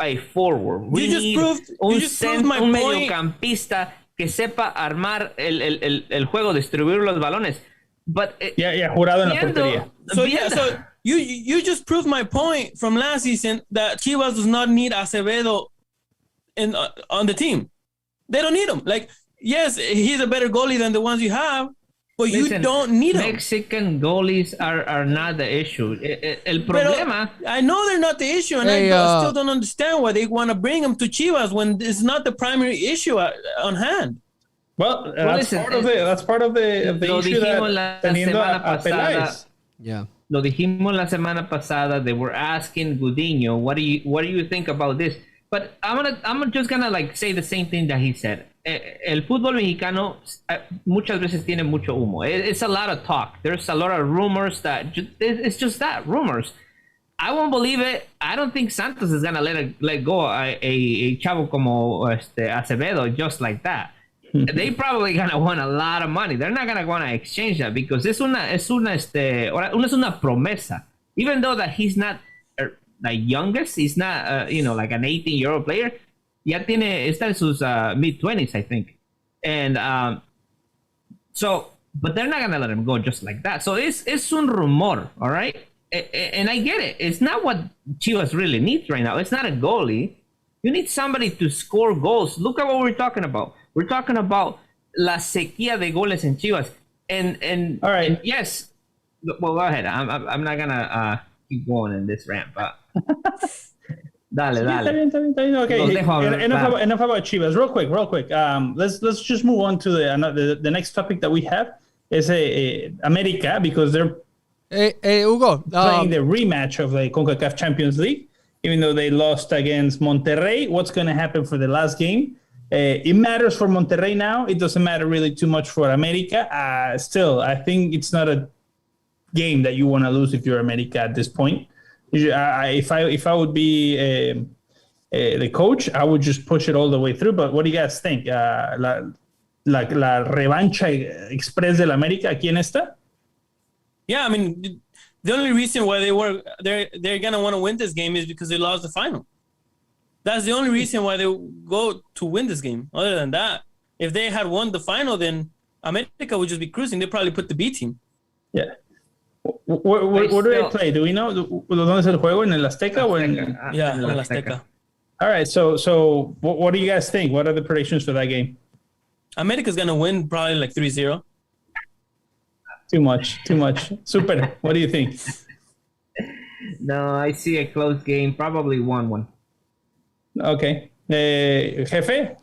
[SPEAKER 3] a forward. We need un mediocampista que sepa armar el juego, distribuir los balones. But
[SPEAKER 1] jurado en la portería.
[SPEAKER 2] So you just proved my point from last season that Chivas does not need Acevedo on the team. They don't need him. Like, yes, he's a better goalie than the ones you have, but you don't need him.
[SPEAKER 3] Mexican goalies are not the issue. El problema.
[SPEAKER 2] I know they're not the issue, and I still don't understand why they want to bring him to Chivas when it's not the primary issue on hand.
[SPEAKER 1] Well, that's part of the issue that teniendo a Peláez.
[SPEAKER 4] Yeah.
[SPEAKER 3] Lo dijimos la semana pasada. They were asking Gudiño, what do you think about this? But I'm just gonna like say the same thing that he said. El fútbol mexicano muchas veces tiene mucho humo. It's a lot of talk. There's a lot of rumors that it's just that, rumors. I won't believe it. I don't think Santos is gonna let go a chavo como Acevedo just like that. They probably gonna want a lot of money. They're not gonna wanna exchange that because es una promesa. Even though that he's not the youngest, he's not like an 18-year-old player. Ya está en sus mid-20s, I think. And but they're not gonna let him go just like that. So it's un rumor, all right? And I get it. It's not what Chivas really needs right now. It's not a goalie. You need somebody to score goals. Look at what we're talking about. We're talking about la sequía de goles en Chivas. And
[SPEAKER 1] all right.
[SPEAKER 3] And yes. Well, go ahead. I'm not gonna keep going in this rant, but dale.
[SPEAKER 1] Está bien. Okay. Enough about Chivas. Real quick. Let's just move on to the next topic that we have. Is America, because they're
[SPEAKER 4] Hugo,
[SPEAKER 1] playing the rematch of the CONCACAF Champions League. Even though they lost against Monterrey, what's going to happen for the last game? It matters for Monterrey now. It doesn't matter really too much for America. Still, I think it's not a game that you want to lose if you're America at this point. If I would be the coach, I would just push it all the way through. But what do you guys think? La revancha express del América, ¿quién está?
[SPEAKER 2] Yeah, I mean, the only reason why they're gonna want to win this game is because they lost the final. That's the only reason why they go to win this game. Other than that, if they had won the final, then America would just be cruising. They probably put the B team.
[SPEAKER 1] Yeah. Where do they play? Do we know? ¿Dónde es el juego? ¿En el Azteca o en?
[SPEAKER 2] Yeah, en la Azteca.
[SPEAKER 1] All right. So what do you guys think? What are the predictions for that game?
[SPEAKER 2] America's gonna win probably like 3-0.
[SPEAKER 1] Too much. Super. What do you think?
[SPEAKER 3] No, I see a close game. Probably 1-1.
[SPEAKER 1] Okay. Jefe?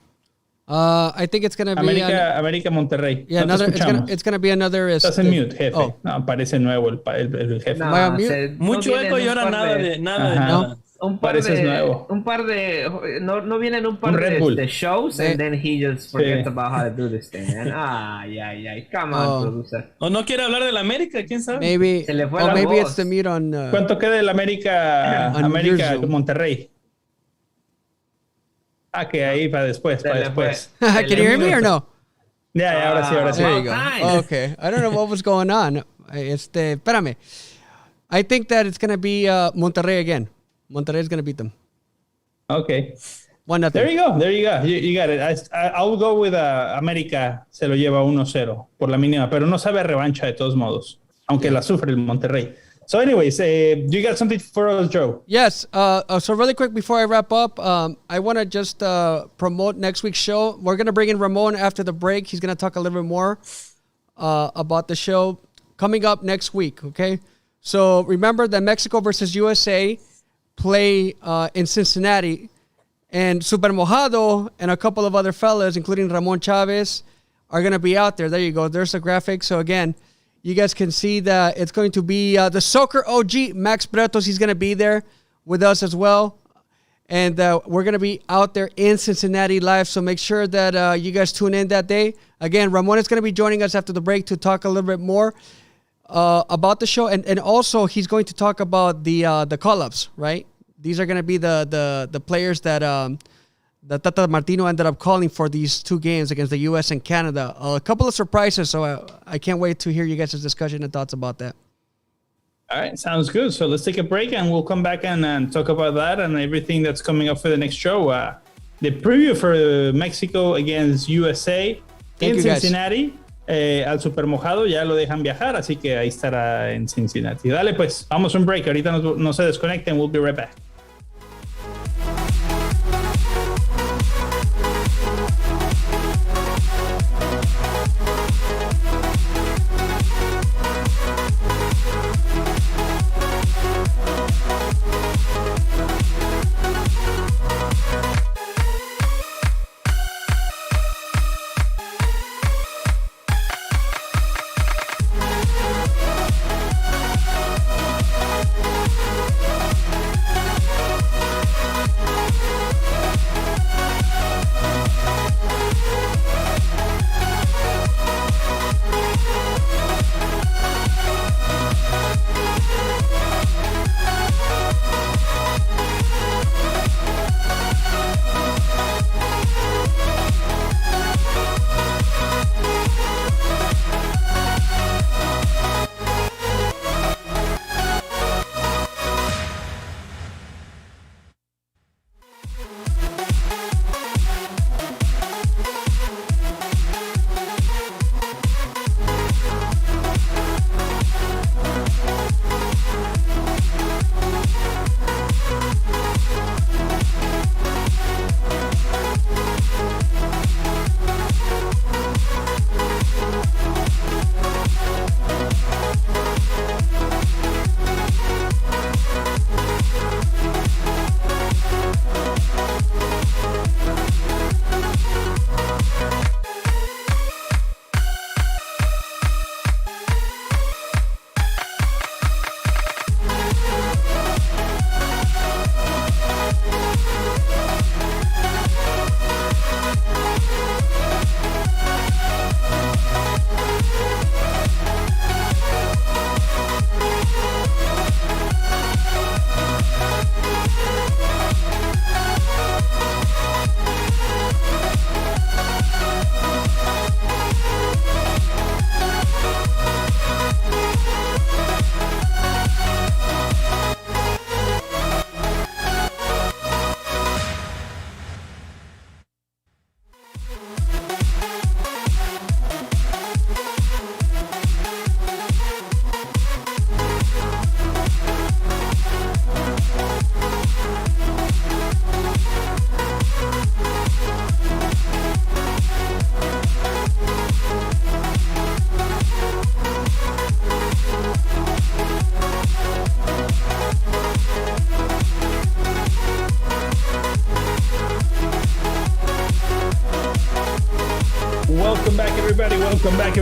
[SPEAKER 4] I think it's gonna be
[SPEAKER 1] América Monterrey.
[SPEAKER 4] Yeah,
[SPEAKER 1] no
[SPEAKER 4] it's gonna be another.
[SPEAKER 1] Estás en mute, jefe.
[SPEAKER 4] Oh.
[SPEAKER 1] No, parece nuevo el jefe.
[SPEAKER 3] No,
[SPEAKER 4] Am I on mute?
[SPEAKER 2] Mucho eco y ahora nada de nada.
[SPEAKER 3] Un par de no vienen un par de shows and then he just forgets about how to do this thing. And come on, producer.
[SPEAKER 2] O no quiere hablar de la América, quién sabe.
[SPEAKER 4] Maybe it's the mute on.
[SPEAKER 1] ¿Cuánto queda el América Monterrey? Que ahí para después.
[SPEAKER 4] Can you hear me or no?
[SPEAKER 1] Yeah, ahora sí.
[SPEAKER 4] There you go. Okay. I don't know what was going on. Espérame. I think that it's going to be Monterrey again. Monterrey is going to beat them.
[SPEAKER 1] Okay.
[SPEAKER 4] 1-0.
[SPEAKER 1] There you go. You got it. I'll go with América. Se lo lleva 1-0 por la mínima, pero no sabe revancha de todos modos, aunque la sufre el Monterrey. So anyways, do you got something for us, Joe?
[SPEAKER 4] Yes. So really quick before I wrap up, I want to just promote next week's show. We're going to bring in Ramon after the break. He's going to talk a little bit more about the show coming up next week, okay? So remember that Mexico versus USA play in Cincinnati, and Super Mojado and a couple of other fellas, including Ramon Chavez, are going to be out there. There you go. There's the graphic. So again, you guys can see that it's going to be the soccer OG, Max Bretos. He's going to be there with us as well. And we're going to be out there in Cincinnati live. So make sure that you guys tune in that day. Again, Ramon is going to be joining us after the break to talk a little bit more about the show. And also, he's going to talk about the call-ups, right? These are going to be the players that Tata Martino ended up calling for these two games against the U.S. and Canada. A couple of surprises, so I can't wait to hear you guys' discussion and thoughts about that.
[SPEAKER 1] All right, sounds good. So let's take a break and we'll come back and talk about that and everything that's coming up for the next show. The preview for Mexico against USA in Cincinnati. Al Super Mojado ya lo dejan viajar, así que ahí estará en Cincinnati. Dale pues, vamos a un break. Ahorita no se desconecten. We'll be right back.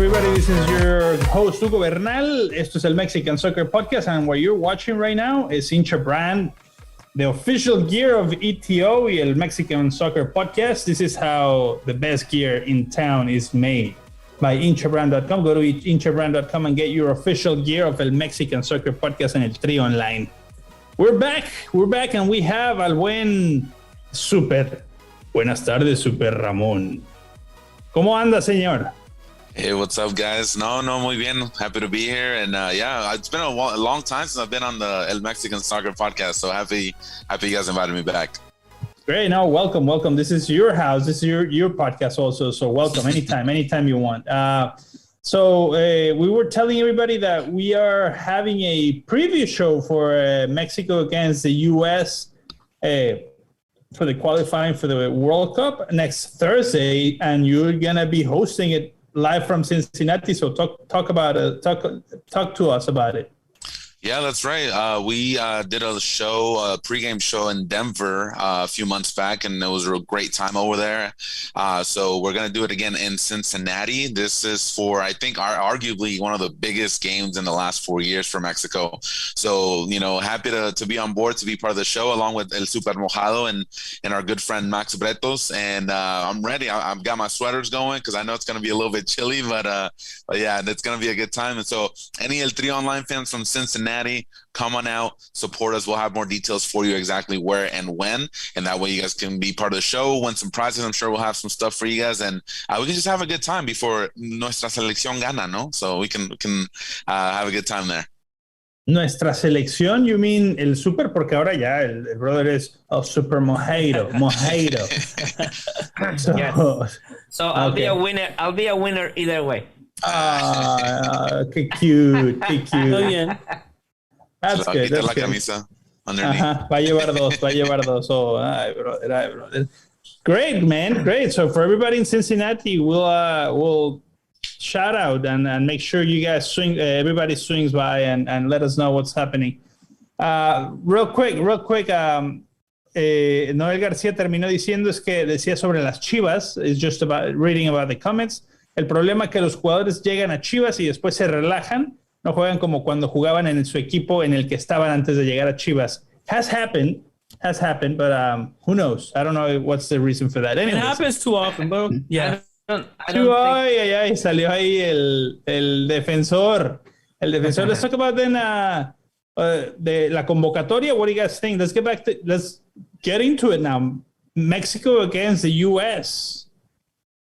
[SPEAKER 1] everybody. This is your host, Hugo Bernal. Esto es el Mexican Soccer Podcast, and what you're watching right now is Hincha Brand, the official gear of ETO y el Mexican Soccer Podcast. This is how the best gear in town is made by hinchabrand.com. Go to hinchabrand.com and get your official gear of el Mexican Soccer Podcast en el Tri Online. We're back, and we have al buen Super. Buenas tardes, Super Ramón. ¿Cómo anda, señor?
[SPEAKER 5] Hey, what's up, guys? No, muy bien. Happy to be here. And yeah, it's been a long time since I've been on the El Mexican Soccer Podcast. So happy you guys invited me back.
[SPEAKER 1] Great. No, welcome. This is your house. This is your podcast also. So welcome anytime you want. So we were telling everybody that we are having a preview show for Mexico against the U.S. For the qualifying for the World Cup next Thursday, and you're gonna be hosting it live from Cincinnati. So talk about it. Talk to us about it.
[SPEAKER 5] Yeah, that's right. We did a pregame show in Denver a few months back, and it was a real great time over there. So we're going to do it again in Cincinnati. This is for, I think, arguably one of the biggest games in the last 4 years for Mexico. So, happy to be on board, to be part of the show, along with El Super Mojado and our good friend Max Bretos. And I'm ready. I've got my sweaters going because I know it's going to be a little bit chilly, but yeah, it's going to be a good time. And so any El Tri Online fans from Cincinnati, come on out, support us. We'll have more details for you exactly where and when, and that way you guys can be part of the show, win some prizes. I'm sure we'll have some stuff for you guys, and we can just have a good time before nuestra selección gana, no? So we can have a good time there.
[SPEAKER 1] Nuestra selección, you mean el Super, porque ahora ya el brother is El Super Mojado. So,
[SPEAKER 3] yes. So I'll be a winner. I'll be a winner either way.
[SPEAKER 1] Qué cute.
[SPEAKER 2] Muy bien.
[SPEAKER 1] That's good.
[SPEAKER 5] La camisa underneath.
[SPEAKER 1] Va a llevar dos. Oh, ay, brother. Great, man. Great. So for everybody in Cincinnati, we'll shout out and make sure you guys everybody swings by and let us know what's happening. Real quick. Noel García terminó diciendo decía sobre las Chivas. It's just about reading about the comments. El problema es que los jugadores llegan a Chivas y después se relajan. No juegan como cuando jugaban en su equipo en el que estaban antes de llegar a Chivas. Has happened, but who knows? I don't know what's the reason for that. Anyways.
[SPEAKER 2] It happens too often, bro. Yeah.
[SPEAKER 1] Salió ahí el defensor. Let's talk about then de la convocatoria. What do you guys think? Let's get into it now. Mexico against the U.S.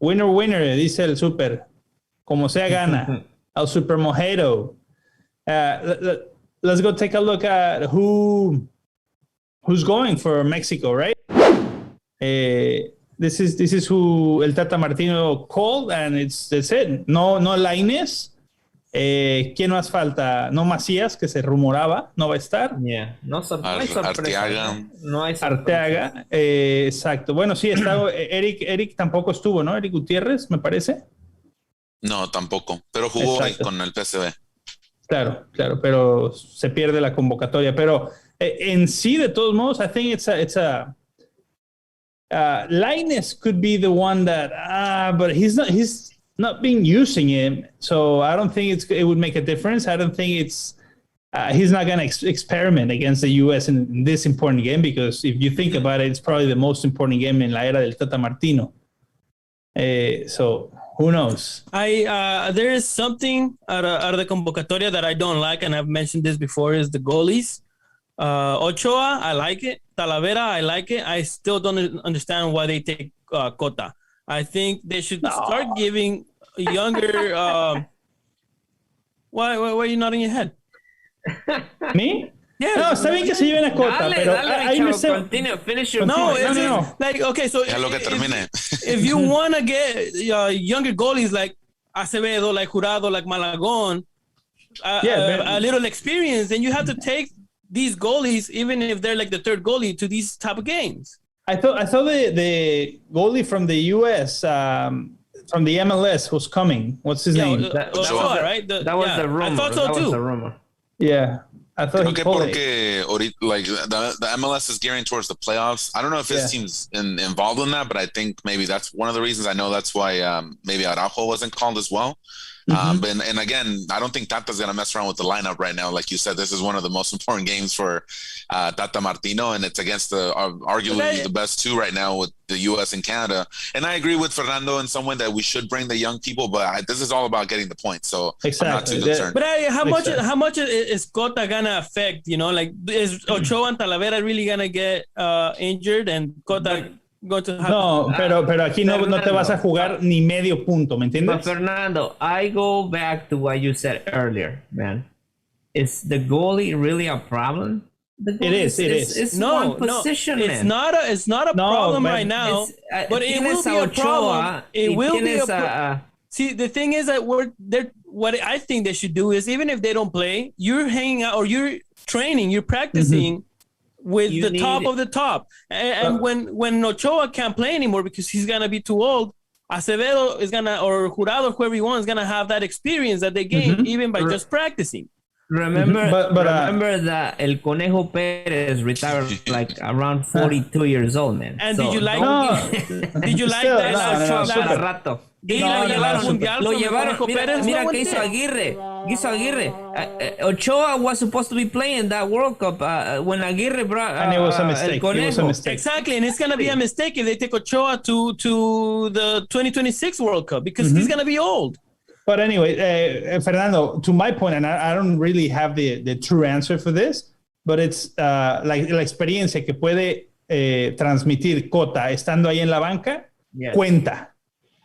[SPEAKER 1] Winner, dice el Super. Como sea gana. El Super Mojado. Let's go take a look at who's going for Mexico, right? This is who El Tata Martino called, and that's it. No Lainez. ¿Quién más falta? No Macías, que se rumoraba, no va a estar.
[SPEAKER 3] Yeah. No hay sorpresa.
[SPEAKER 5] Arteaga.
[SPEAKER 3] No hay sorpresa.
[SPEAKER 1] Arteaga, exacto. Bueno, sí, está Eric tampoco estuvo, ¿no? Eric Gutiérrez, me parece.
[SPEAKER 5] No, tampoco, pero jugó ahí con el PSV.
[SPEAKER 1] Claro, pero se pierde la convocatoria. Pero en sí, de todos modos, I think it's a Lainez could be the one that, but he's not been using him, so I don't think it would make a difference. I don't think he's not going to experiment against the U.S. in this important game, because if you think about it, it's probably the most important game in la era del Tata Martino. So who knows?
[SPEAKER 2] There is something out of the convocatoria that I don't like, and I've mentioned this before, is the goalies. Ochoa, I like it. Talavera, I like it. I still don't understand why they take Cota. I think they should start giving younger. Why are you nodding your head?
[SPEAKER 1] Me?
[SPEAKER 2] Yeah.
[SPEAKER 1] No, está bien que se lleven a Cota, pero ahí me sé.
[SPEAKER 3] Continue, finish your
[SPEAKER 2] No,
[SPEAKER 3] point.
[SPEAKER 2] no. Like, okay, so if you want to get younger goalies like Acevedo, like Jurado, like Malagón, a little experience, then you have to take these goalies, even if they're like the third goalie, to these type of games.
[SPEAKER 1] I thought the goalie from the U.S. From the MLS was coming. What's his name?
[SPEAKER 2] That was right.
[SPEAKER 3] That was the rumor.
[SPEAKER 2] I thought so
[SPEAKER 3] that
[SPEAKER 2] too.
[SPEAKER 3] Was the rumor.
[SPEAKER 1] Yeah. I thought
[SPEAKER 5] Creo que porque like the MLS is gearing towards the playoffs. I don't know if his team's involved in that, but I think maybe that's one of the reasons. I know that's why maybe Araujo wasn't called as well. And again, I don't think Tata's going to mess around with the lineup right now. Like you said, this is one of the most important games for Tata Martino, and it's against arguably the best two right now with the U.S. and Canada. And I agree with Fernando in some way that we should bring the young people, but this is all about getting the points. So I'm not too concerned.
[SPEAKER 2] But how much is Cota gonna affect? You know, like is Ochoa and Talavera really gonna get injured and Cota going to have?
[SPEAKER 1] No, pero aquí no te vas a jugar ni medio punto, ¿me entiendes?
[SPEAKER 3] But Fernando, I go back to what you said earlier, man. Is the goalie really a problem?
[SPEAKER 1] It is.
[SPEAKER 3] It's one position, man.
[SPEAKER 2] It's not a problem right now, but it will be a problem. It will be a problem. See, the thing is that what I think they should do is, even if they don't play, you're hanging out or you're training, you're practicing with the top of the top. And when Ochoa can't play anymore because he's gonna be too old, Acevedo is gonna, or Jurado, whoever you want, is gonna have that experience that they gained even by just practicing.
[SPEAKER 3] Remember that El Conejo Perez retired like around 42 years old, man.
[SPEAKER 2] And
[SPEAKER 3] so,
[SPEAKER 2] did you like that?
[SPEAKER 3] Lo llevaron. Mira que hizo Aguirre. Ochoa was supposed to be playing that World Cup when Aguirre brought.
[SPEAKER 1] And it was a mistake.
[SPEAKER 2] Exactly, and it's gonna be a mistake if they take Ochoa to the 2026 World Cup because he's gonna be old.
[SPEAKER 1] But anyway, Fernando, to my point, and I don't really have the true answer for this, but it's like la experiencia que puede transmitir Cota estando ahí en la banca, cuenta.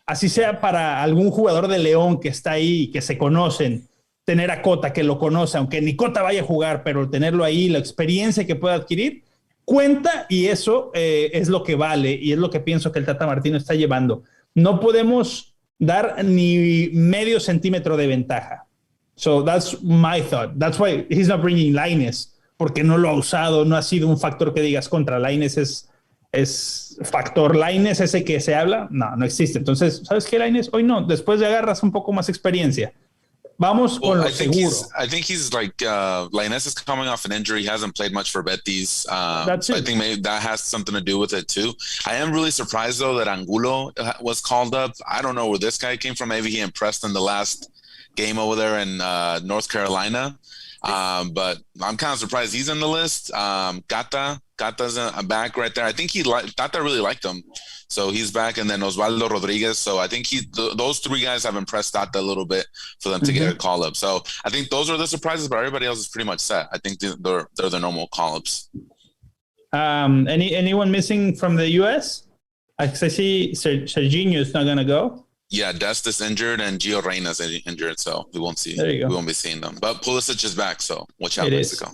[SPEAKER 1] Así sea para algún jugador de León que está ahí y que se conocen, tener a Cota que lo conoce, aunque ni Cota vaya a jugar, pero tenerlo ahí, la experiencia que pueda adquirir, cuenta, y eso es lo que vale y es lo que pienso que el Tata Martino está llevando. No podemos dar ni medio centímetro de ventaja. So that's my thought. That's why he's not bringing Lainez, porque no lo ha usado, no ha sido un factor que digas contra Lainez es factor Lainez ese que se habla. No existe. Entonces, ¿sabes qué, Lainez? Hoy no, después de agarras un poco más experiencia. Vamos con lo seguro.
[SPEAKER 5] I think he's like, Lainez is coming off an injury. He hasn't played much for Betis.
[SPEAKER 1] That's it.
[SPEAKER 5] I think maybe that has something to do with it too. I am really surprised though that Angulo was called up. I don't know where this guy came from. Maybe he impressed in the last game over there in North Carolina. But I'm kind of surprised he's in the list. Gata's back right there. I think Tata really liked him. So he's back, and then Osvaldo Rodriguez. So I think those three guys have impressed Tata a little bit for them to get a call up. So I think those are the surprises, but everybody else is pretty much set. I think they're the normal call ups.
[SPEAKER 1] Anyone missing from the U.S.? I see Serginho is not gonna go.
[SPEAKER 5] Yeah, Dest is injured and Gio Reyna's injured, so we won't see.
[SPEAKER 1] There you go.
[SPEAKER 5] We won't be seeing them. But Pulisic is back, so watch out, Mexico.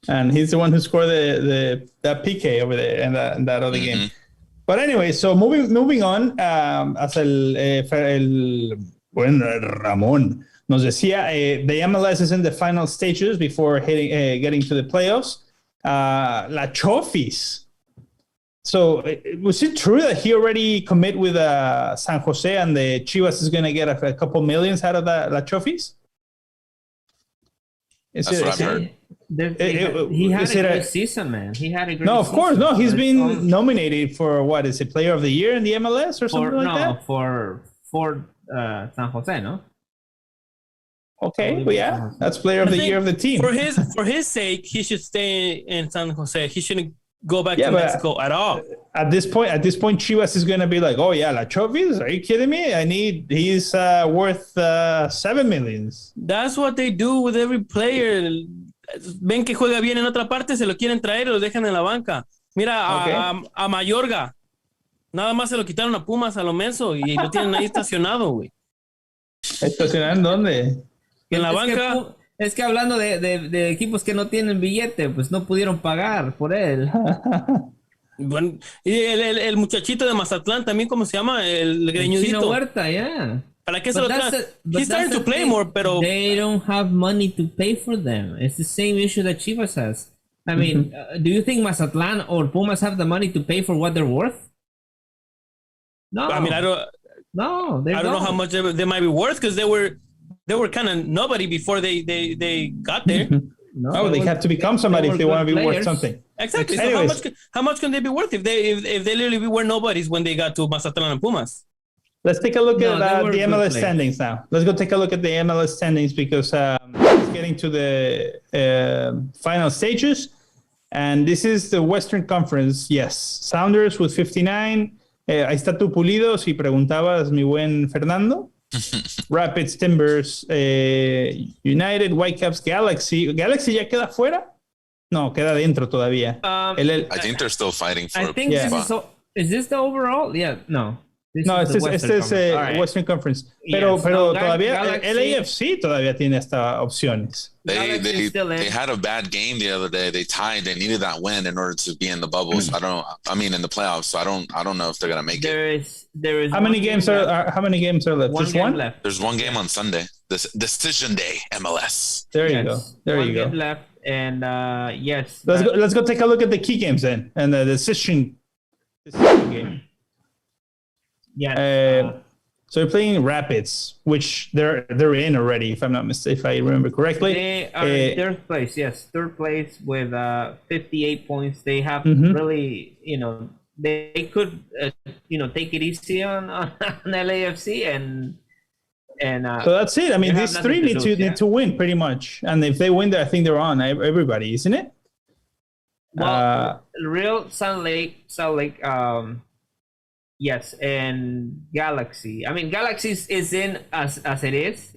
[SPEAKER 1] And he's the one who scored that PK over there in that other game. But anyway, so moving on, hasta el Ramón nos decía, the MLS is in the final stages before getting to the playoffs. La Chofis. So was it true that he already commit with San Jose and the Chivas is going to get a couple millions out of La Chofis?
[SPEAKER 5] That's what I've heard.
[SPEAKER 3] He had a good season, man. He had a great season.
[SPEAKER 1] Of course. No, he's been nominated for, what is it, Player of the Year in the MLS or something like that?
[SPEAKER 3] No, for San Jose, no?
[SPEAKER 1] Okay, well, yeah, that's Player of the Year of the team.
[SPEAKER 2] For his sake, he should stay in San Jose. He shouldn't go back to Mexico at all.
[SPEAKER 1] At this point, Chivas is going to be like, oh yeah, La Chofis, are you kidding me? He's worth $7 million.
[SPEAKER 2] That's what they do with every player. Ven que juega bien en otra parte, se lo quieren traer y lo dejan en la banca. Mira a Mayorga. Nada más se lo quitaron a Pumas a lo menso y lo tienen ahí estacionado, güey.
[SPEAKER 1] ¿Estacionado en dónde?
[SPEAKER 2] En la banca.
[SPEAKER 3] Es que hablando de equipos que no tienen billete, pues no pudieron pagar por él.
[SPEAKER 2] Bueno, y el muchachito de Mazatlán también, ¿cómo se llama? El greñudito.
[SPEAKER 3] Chino Huerta, yeah.
[SPEAKER 2] ¿Para qué se lo traen? He's starting to play more, pero...
[SPEAKER 3] They don't have money to pay for them. It's the same issue that Chivas has. I mean, do you think Mazatlan or Pumas have the money to pay for what they're worth? No.
[SPEAKER 2] I mean, I don't know how much they might be worth because they were kind of nobody before they got there.
[SPEAKER 1] No, they have to become somebody if they want to be worth something.
[SPEAKER 2] Exactly. So how much can they be worth if they literally were nobodies when they got to Mazatlan and Pumas?
[SPEAKER 1] Let's take a look
[SPEAKER 3] No,
[SPEAKER 1] at
[SPEAKER 3] they were
[SPEAKER 1] the
[SPEAKER 3] good
[SPEAKER 1] MLS
[SPEAKER 3] players.
[SPEAKER 1] standings now. Let's go take a look at the MLS standings because it's getting to the final stages. And this is the Western Conference. Yes. Sounders with 59. Ahí está tu Pulido, si preguntabas, mi buen Fernando. Rapids, Timbers, United, Whitecaps, Galaxy. ¿Galaxy ya queda fuera? No, queda dentro todavía.
[SPEAKER 5] I think they're still fighting for
[SPEAKER 3] I
[SPEAKER 5] a
[SPEAKER 3] think
[SPEAKER 1] Yeah.
[SPEAKER 3] is this the overall? Yeah, no.
[SPEAKER 1] No,
[SPEAKER 3] is
[SPEAKER 1] este
[SPEAKER 3] the
[SPEAKER 1] es
[SPEAKER 3] Western Conference. All right.
[SPEAKER 1] Western Conference. Pero,
[SPEAKER 3] Yes.
[SPEAKER 1] pero
[SPEAKER 3] No,
[SPEAKER 1] todavía
[SPEAKER 3] Galaxy-
[SPEAKER 1] LAFC todavía tiene hasta opciones.
[SPEAKER 3] Galaxy's still in.
[SPEAKER 5] They had a bad game the other day. They tied. They needed that win in order to be in the bubble. So in the playoffs. So I don't know if they're gonna make it.
[SPEAKER 3] There is
[SPEAKER 1] How many
[SPEAKER 3] one
[SPEAKER 1] games
[SPEAKER 3] game
[SPEAKER 1] are
[SPEAKER 3] left.
[SPEAKER 1] how many games are left?
[SPEAKER 3] One
[SPEAKER 1] Just
[SPEAKER 3] game
[SPEAKER 1] one?
[SPEAKER 3] left.
[SPEAKER 5] There's one game on Sunday. This decision day, MLS.
[SPEAKER 1] There you
[SPEAKER 3] Yes.
[SPEAKER 1] go. There
[SPEAKER 3] One
[SPEAKER 1] you go.
[SPEAKER 3] game left, and yes.
[SPEAKER 1] Let's go take a look at the key games then and the decision game.
[SPEAKER 3] Yeah.
[SPEAKER 1] So you're playing Rapids, which they're in already, if I'm not mistaken, if I remember correctly.
[SPEAKER 3] They are in third place. Yes, third place with 58 points. They have
[SPEAKER 1] Mhm.
[SPEAKER 3] really, they could, take it easy on LAFC and
[SPEAKER 1] So that's it. I mean,
[SPEAKER 3] They have
[SPEAKER 1] these
[SPEAKER 3] nothing
[SPEAKER 1] three
[SPEAKER 3] to
[SPEAKER 1] need
[SPEAKER 3] lose,
[SPEAKER 1] to
[SPEAKER 3] yeah.
[SPEAKER 1] need to win pretty much, and if they win, I think they're on everybody, isn't it?
[SPEAKER 3] well, Real Salt Lake, yes, and Galaxy. I mean, Galaxy is in as it is.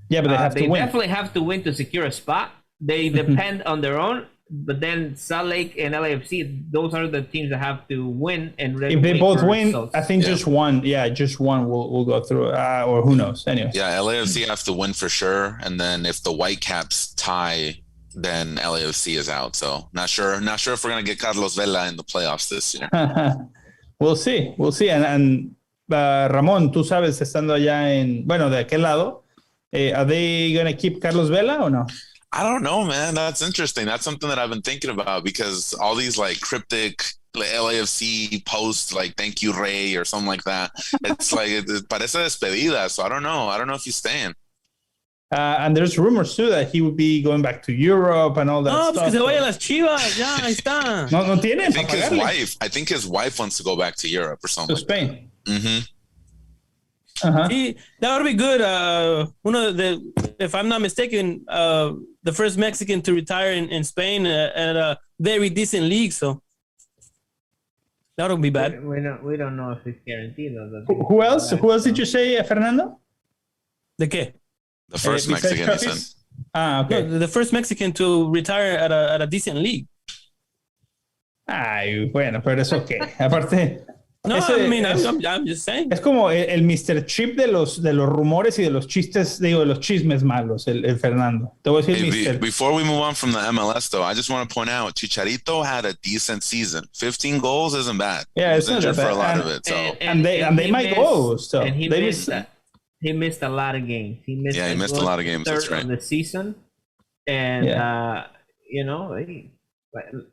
[SPEAKER 1] Yeah, but they have to win.
[SPEAKER 3] definitely have to win to secure a spot. They depend on their own, but then Salt Lake and LAFC, those are the teams that have to win. And really
[SPEAKER 1] If they
[SPEAKER 3] wait
[SPEAKER 1] both
[SPEAKER 3] for
[SPEAKER 1] win,
[SPEAKER 3] results.
[SPEAKER 1] I think
[SPEAKER 5] Yeah.
[SPEAKER 1] just one will go through, or who knows? Anyway,
[SPEAKER 5] Yeah, LAFC have to win for sure, and then if the Whitecaps tie, then LAFC is out. So not sure if we're gonna get Carlos Vela in the playoffs this year.
[SPEAKER 1] we'll see. And Ramón, tú sabes, estando allá de aquel lado, are they gonna keep Carlos Vela or no?
[SPEAKER 5] I don't know, man. That's interesting. That's something that I've been thinking about because all these like cryptic LAFC posts like "Thank you, Ray" or something like that. It's like it parece despedida. So I don't know. I don't know if he's staying.
[SPEAKER 1] And there's rumors too that he would be going back to Europe and all that
[SPEAKER 2] No, pues
[SPEAKER 1] stuff.
[SPEAKER 2] que se vaya a las Chivas. Ya, ahí está.
[SPEAKER 1] No tiene
[SPEAKER 5] I think
[SPEAKER 1] para pagarle.
[SPEAKER 5] I think his wife wants to go back to Europe or
[SPEAKER 1] To
[SPEAKER 5] something.
[SPEAKER 1] Spain.
[SPEAKER 5] Mm-hmm.
[SPEAKER 1] Uh-huh.
[SPEAKER 2] Sí, that would be good. If I'm not mistaken, the first Mexican to retire in Spain at a very decent league. So that would be bad.
[SPEAKER 3] we don't know if it's guaranteed.
[SPEAKER 1] Who else? Who else did you say, Fernando?
[SPEAKER 2] ¿De qué?
[SPEAKER 5] The first
[SPEAKER 1] Besides
[SPEAKER 5] Mexican he
[SPEAKER 1] Chofis?
[SPEAKER 5] said.
[SPEAKER 1] Okay.
[SPEAKER 2] No, the first Mexican to retire at a decent league.
[SPEAKER 1] Ay, bueno, pero eso qué. Aparte,
[SPEAKER 2] No,
[SPEAKER 1] ese
[SPEAKER 2] I mean,
[SPEAKER 1] es,
[SPEAKER 2] I'm just saying.
[SPEAKER 1] es como el Mr. Chip de los rumores y de los chistes, de los chismes malos, el Fernando. Te voy a decir
[SPEAKER 5] Hey,
[SPEAKER 1] Mr.
[SPEAKER 5] before we move on from the MLS, though, I just want to point out Chicharito had a decent season. 15 goals isn't bad.
[SPEAKER 1] Yeah,
[SPEAKER 5] He
[SPEAKER 1] it's
[SPEAKER 5] was
[SPEAKER 1] not
[SPEAKER 5] injured
[SPEAKER 1] that
[SPEAKER 5] for a
[SPEAKER 1] bad.
[SPEAKER 5] lot of it. So
[SPEAKER 1] And they
[SPEAKER 3] he
[SPEAKER 1] might
[SPEAKER 3] missed-
[SPEAKER 1] go, so
[SPEAKER 3] and he
[SPEAKER 1] they
[SPEAKER 3] missed
[SPEAKER 1] missed-
[SPEAKER 3] he missed a lot of games. He missed
[SPEAKER 5] a lot of games, that's
[SPEAKER 3] third
[SPEAKER 5] right.
[SPEAKER 3] of the season, and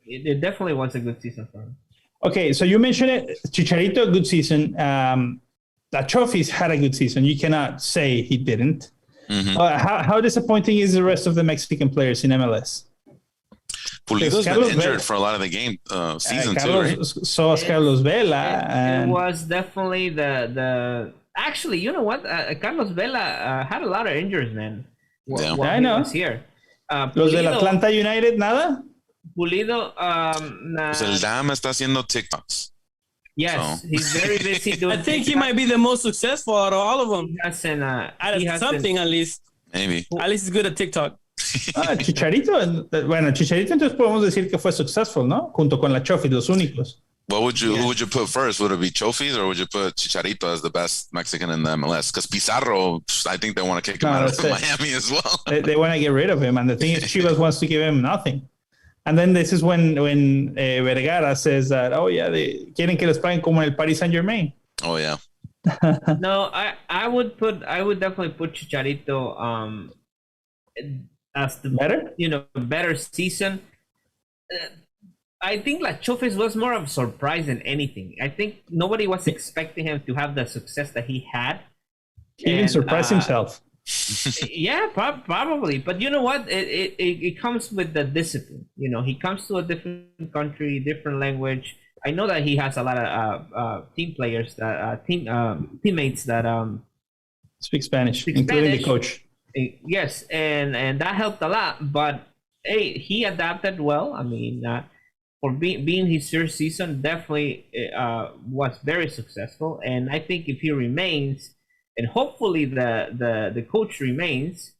[SPEAKER 3] it definitely was a good season for him.
[SPEAKER 1] Okay, so you mentioned it. Chicharito, a good season. La Chofis had a good season. You cannot say he didn't.
[SPEAKER 5] Mhm.
[SPEAKER 1] How disappointing is the rest of the Mexican players in MLS?
[SPEAKER 5] Pulido's been
[SPEAKER 1] Carlos
[SPEAKER 5] injured
[SPEAKER 1] Vela.
[SPEAKER 5] for a lot of the game season too, right?
[SPEAKER 1] So is Carlos Vela.
[SPEAKER 3] It
[SPEAKER 1] And
[SPEAKER 3] was definitely the. Actually, you know what? Carlos Vela had a lot of injuries, man.
[SPEAKER 5] Yeah.
[SPEAKER 1] I
[SPEAKER 3] he
[SPEAKER 1] know.
[SPEAKER 3] was here.
[SPEAKER 1] los del Atlanta United, nada.
[SPEAKER 3] Pulido,
[SPEAKER 5] Pues el Dam está haciendo TikToks.
[SPEAKER 3] yes,
[SPEAKER 5] So.
[SPEAKER 3] he's very busy doing.
[SPEAKER 2] I think he might be the most successful out of all of them.
[SPEAKER 3] He hasn't,
[SPEAKER 2] Out
[SPEAKER 3] he
[SPEAKER 2] of
[SPEAKER 3] hasn't-
[SPEAKER 2] something, at least.
[SPEAKER 5] Maybe.
[SPEAKER 2] At least he's good at TikTok.
[SPEAKER 1] Chicharito, bueno, Chicharito entonces podemos decir que fue successful, ¿no? Junto con la Chofis, los únicos.
[SPEAKER 5] Who would you put first? Would it be Chofis or would you put Chicharito as the best Mexican in the MLS? Because Pizarro, I think they want to kick him
[SPEAKER 1] No,
[SPEAKER 5] out of
[SPEAKER 1] that's it.
[SPEAKER 5] Miami as well.
[SPEAKER 1] They want to get rid of him, and the thing is, Chivas wants to give him nothing. And then this is when Vergara says that, oh yeah, quieren que los paguen como en el Paris Saint Germain.
[SPEAKER 5] Oh yeah.
[SPEAKER 3] No, I would definitely put Chicharito as the
[SPEAKER 1] Better?
[SPEAKER 3] better season. I think La Chofis was more of a surprise than anything. I think nobody was expecting him to have the success that he had.
[SPEAKER 1] He even
[SPEAKER 3] And,
[SPEAKER 1] surprised himself.
[SPEAKER 3] Yeah, probably. But you know what? It comes with the discipline. He comes to a different country, different language. I know that he has a lot of team players that teammates that
[SPEAKER 1] Speak Spanish,
[SPEAKER 3] Speak
[SPEAKER 1] including the
[SPEAKER 3] Spanish.
[SPEAKER 1] coach.
[SPEAKER 3] yes, and that helped a lot. But hey, he adapted well. I mean, for being his first season, definitely was very successful. And I think if he remains, and hopefully the coach remains,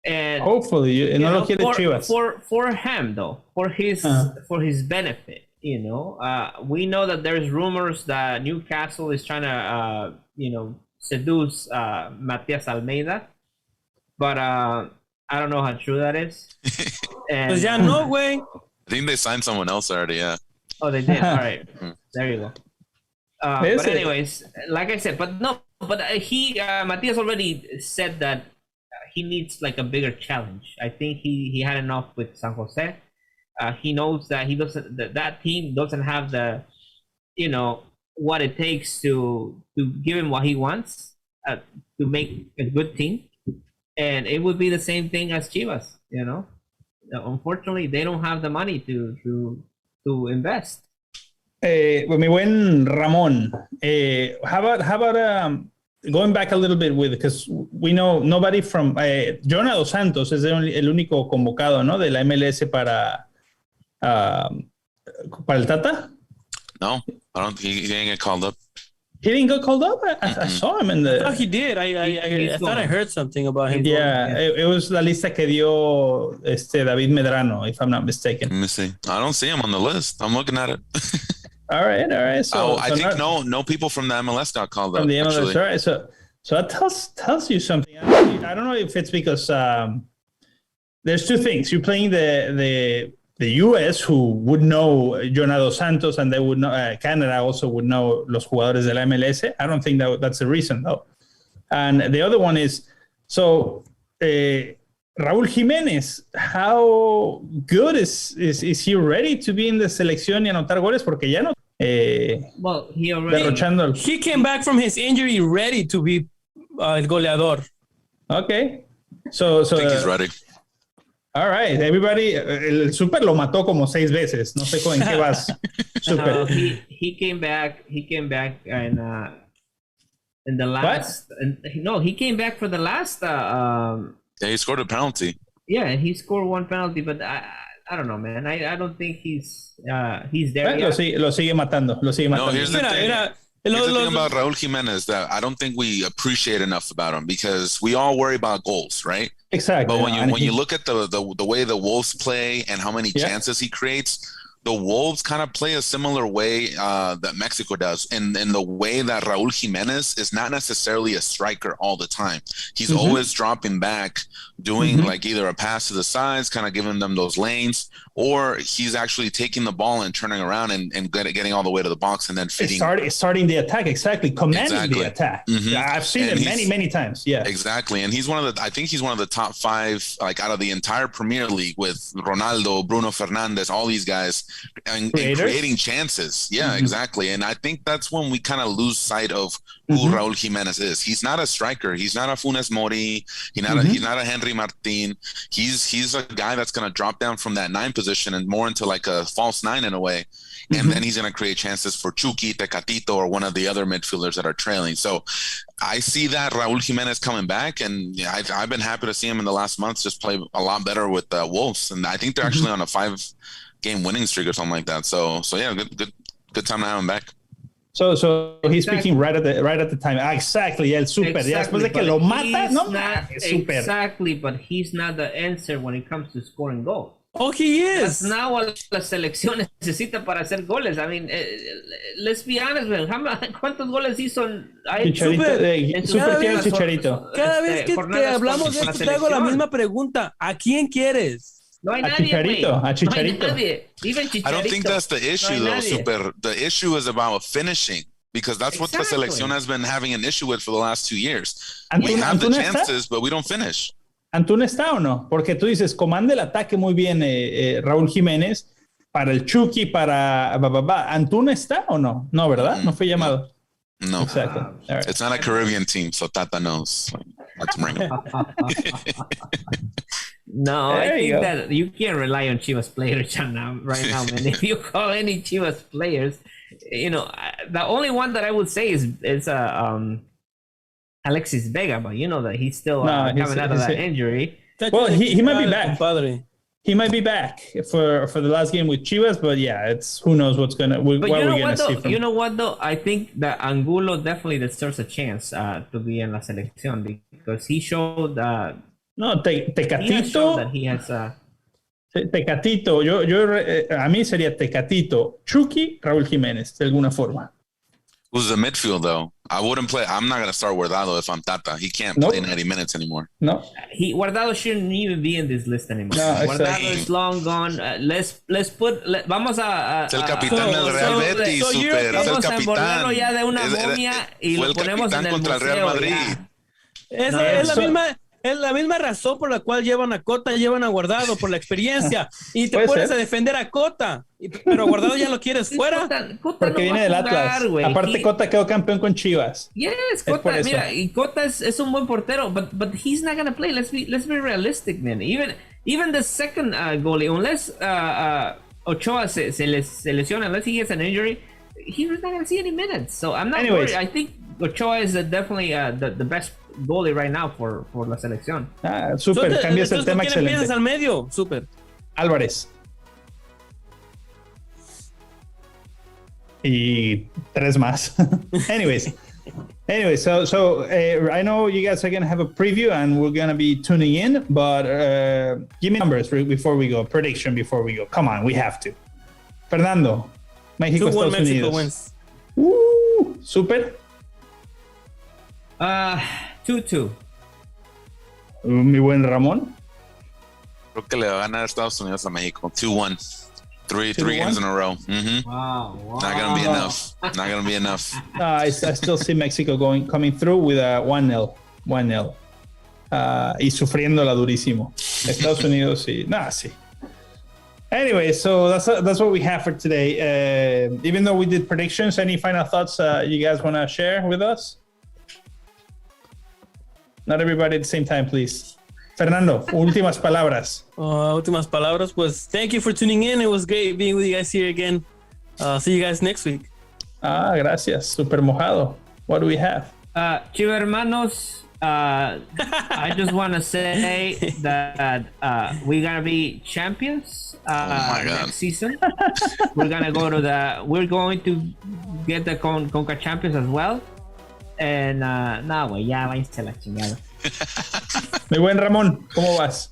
[SPEAKER 3] and
[SPEAKER 1] Hopefully,
[SPEAKER 3] you
[SPEAKER 1] no
[SPEAKER 3] know,
[SPEAKER 1] lo quiere Chivas.
[SPEAKER 3] for him though, for his benefit, you know, we know that there's rumors that Newcastle is trying to seduce Matias Almeida, but I don't know how true that is. And,
[SPEAKER 2] Pues ya no, güey.
[SPEAKER 5] I think they signed someone else already. Yeah.
[SPEAKER 3] oh, they did. All right, there you go.
[SPEAKER 1] Is
[SPEAKER 3] But
[SPEAKER 1] it?
[SPEAKER 3] anyways, like I said, but he Matias already said that he needs like a bigger challenge. I think he had enough with San Jose. He knows that he doesn't that team doesn't have the what it takes to give him what he wants to make a good team, and it would be the same thing as Chivas. Unfortunately, they don't have the money to invest.
[SPEAKER 1] Mi buen Ramón, how about going back a little bit because we know nobody from Jonah Dos Santos es el único convocado, ¿no? De la MLS para el Tata.
[SPEAKER 5] No, I don't. He didn't get called up.
[SPEAKER 1] He didn't get called up. I saw him in the.
[SPEAKER 2] Oh, he did. I thought I heard something about him.
[SPEAKER 1] Yeah, it was la lista que dio David Medrano, if I'm not mistaken.
[SPEAKER 5] Let me see. I don't see him on the list. I'm looking at it.
[SPEAKER 1] All right. So,
[SPEAKER 5] I think no people from the MLS got called up.
[SPEAKER 1] From the MLS,
[SPEAKER 5] actually.
[SPEAKER 1] all right. So that tells you something. I don't know if it's because there's two things. You're playing the U.S. who would know Jonah Dos Santos, and they would know Canada also would know los jugadores de la MLS. I don't think that's the reason though. And the other one is so Raúl Jiménez. How good is he ready to be in the selección y anotar goles? Porque ya no.
[SPEAKER 3] Well, he already.
[SPEAKER 1] Derrochando.
[SPEAKER 2] He came back from his injury ready to be el goleador.
[SPEAKER 1] Okay. So
[SPEAKER 5] I think he's ready.
[SPEAKER 1] All right, everybody. El Super lo mató como 6 veces. No sé en qué vas. Super.
[SPEAKER 3] He came back. He came back in the last. No, he came back for the last.
[SPEAKER 5] Yeah, he scored a penalty.
[SPEAKER 3] Yeah, he scored one penalty, but I don't know, man. I don't think he's there yet.
[SPEAKER 1] Lo sigue matando. Lo sigue matando.
[SPEAKER 5] No, here's the thing.
[SPEAKER 2] Mira,
[SPEAKER 5] Here's the thing about Raúl Jiménez that I don't think we appreciate enough about him because we all worry about goals, right?
[SPEAKER 1] Exactly.
[SPEAKER 5] But when you look at the way the Wolves play and how many chances he creates, the Wolves kind of play a similar way that Mexico does. And the way that Raúl Jiménez is not necessarily a striker all the time. He's always dropping back, doing like either a pass to the sides, kind of giving them those lanes, or he's actually taking the ball and turning around and getting all the way to the box and then feeding.
[SPEAKER 1] Starting the attack, exactly. Commanding the attack. Yeah, I've seen it many times. Yeah.
[SPEAKER 5] Exactly. And I think he's one of the top 5, like out of the entire Premier League with Ronaldo, Bruno Fernandes, all these guys. And creating chances. Yeah, exactly. And I think that's when we kind of lose sight of who Raúl Jiménez is. He's not a striker. He's not a Funes Mori. He's not a Henry Martin. He's a guy that's going to drop down from that 9 position and more into like a false 9 in a way. And then he's going to create chances for Chucky, Tecatito, or one of the other midfielders that are trailing. So I see that Raúl Jiménez coming back, and I've been happy to see him in the last months just play a lot better with Wolves. And I think they're actually on a 5-game winning streak or something like that. So yeah, good time to have him back.
[SPEAKER 1] So he's speaking right at the time. Exactly, el Super.
[SPEAKER 3] Exactly,
[SPEAKER 1] Ya después de que lo mata, no, Super.
[SPEAKER 3] Exactly, but he's not the answer when it comes to scoring goals.
[SPEAKER 2] Oh, he is.
[SPEAKER 3] That's not what la selección necesita para hacer goles. I mean, let's be honest, man. ¿Cuántos goles hizo?
[SPEAKER 1] Super tiene Chicharito.
[SPEAKER 2] Cada vez que hablamos de esto, te hago la misma pregunta. ¿A quién quieres?
[SPEAKER 3] No hay nadie,
[SPEAKER 1] Chicharito, a Chicharito.
[SPEAKER 3] No hay nadie. Even Chicharito.
[SPEAKER 5] I don't think that's the issue, though, Super. The issue is about finishing. Because that's what the selección has been having an issue with for the last 2 years. We have the chances, but we don't finish.
[SPEAKER 1] ¿Antún está o no? Porque tú dices, comanda el ataque muy bien Raúl Jiménez, para el Chucky, para... ¿Antún está o no? No, ¿verdad? No fue llamado.
[SPEAKER 5] No,
[SPEAKER 1] Exactly. All right.
[SPEAKER 5] it's not a Caribbean team, so Tata knows. Let's bring him.
[SPEAKER 3] No,
[SPEAKER 1] There
[SPEAKER 3] I
[SPEAKER 1] you
[SPEAKER 3] think
[SPEAKER 1] go.
[SPEAKER 3] that you can't rely on Chivas players right now, man. If you call any Chivas players, the only one that I would say is Alexis Vega, but you know that he's still coming out of that injury.
[SPEAKER 1] Well, he might be back.
[SPEAKER 2] Compadre.
[SPEAKER 1] He might be back for the last game with Chivas, but yeah, it's who knows what's what we're gonna see from.
[SPEAKER 3] You know what though? I think that Angulo definitely deserves a chance to be in la selección because he showed
[SPEAKER 1] No,
[SPEAKER 3] he has shown
[SPEAKER 1] Tecatito.
[SPEAKER 3] that he has
[SPEAKER 1] Tecatito, a mí sería Tecatito, Chucky, Raúl Jiménez, de alguna forma.
[SPEAKER 5] Who's the midfield though? I wouldn't play. I'm not gonna start Guardado if I'm Tata. He can't
[SPEAKER 1] Nope.
[SPEAKER 5] play 90 minutes anymore.
[SPEAKER 1] No,
[SPEAKER 3] Guardado shouldn't even be in this list anymore.
[SPEAKER 1] No,
[SPEAKER 3] Guardado
[SPEAKER 1] exactly.
[SPEAKER 3] is long gone. Vamos a
[SPEAKER 5] Es el capitán del Real Betis, super. Es el
[SPEAKER 3] vamos a
[SPEAKER 5] capitán.
[SPEAKER 3] envolverlo ya de una momia y
[SPEAKER 5] Fue
[SPEAKER 3] lo
[SPEAKER 5] el
[SPEAKER 3] ponemos en
[SPEAKER 5] capitán
[SPEAKER 3] el
[SPEAKER 5] contra el Real
[SPEAKER 3] museo
[SPEAKER 5] Madrid.
[SPEAKER 3] ya.
[SPEAKER 2] Es la misma razón por la cual llevan a Cota, llevan a Guardado, por la experiencia. Y te
[SPEAKER 1] Puede
[SPEAKER 2] pones
[SPEAKER 1] ser.
[SPEAKER 2] a defender a Cota. Pero a Guardado ya lo quieres fuera.
[SPEAKER 3] Cota
[SPEAKER 1] porque
[SPEAKER 3] no
[SPEAKER 1] viene
[SPEAKER 3] va
[SPEAKER 1] del
[SPEAKER 3] a jugar,
[SPEAKER 1] Atlas.
[SPEAKER 3] güey.
[SPEAKER 1] Aparte, Cota quedó campeón con Chivas.
[SPEAKER 3] Yes,
[SPEAKER 1] por
[SPEAKER 3] Cota,
[SPEAKER 1] eso.
[SPEAKER 3] mira, y Cota es un buen portero, but he's not gonna play. Let's be realistic, man. Even the second goalie, unless Ochoa se lesiona, unless he gets an injury, he's not gonna see any minutes. So I'm not
[SPEAKER 1] Anyways.
[SPEAKER 3] worried. I think Ochoa is definitely the best goalie right now for la selección.
[SPEAKER 1] Súper, cambias el
[SPEAKER 2] Entonces,
[SPEAKER 1] tema
[SPEAKER 2] ¿con quién empiezas
[SPEAKER 1] excelente.
[SPEAKER 2] al medio? Súper.
[SPEAKER 1] Álvarez. Y 3 más. Anyways, so I know you guys are gonna have a preview and we're gonna be tuning in, but give me numbers before we go. Prediction before we go. Come on, we have to. Fernando, México,
[SPEAKER 2] 2-1
[SPEAKER 1] Estados
[SPEAKER 2] Mexico
[SPEAKER 1] Unidos.
[SPEAKER 2] wins.
[SPEAKER 1] Super.
[SPEAKER 3] 2-2.
[SPEAKER 1] Mi buen Ramón.
[SPEAKER 5] Creo que le va a ganar Estados Unidos a México. 2-1. Three
[SPEAKER 1] 2-1?
[SPEAKER 5] games in a row.
[SPEAKER 3] Wow.
[SPEAKER 5] Not gonna be enough. Not gonna be enough.
[SPEAKER 1] I still see Mexico coming through with a 1-0. 1-0. Y sufriéndola durísimo. Estados Unidos, sí. Sí. Anyway, so that's what we have for today. Even though we did predictions, any final thoughts you guys want to share with us? Not everybody at the same time, please. Fernando, últimas palabras.
[SPEAKER 2] Últimas palabras, pues thank you for tuning in. It was great being with you guys here again. See you guys next week.
[SPEAKER 1] Gracias. Super mojado. What do we have?
[SPEAKER 3] Chiva Hermanos, I just want to say that we're gonna be champions
[SPEAKER 5] my God.
[SPEAKER 3] next season. We're going to get the Conca Champions as well. And güey, ya váyanse a la chingada.
[SPEAKER 1] Mi buen Ramón, ¿cómo vas?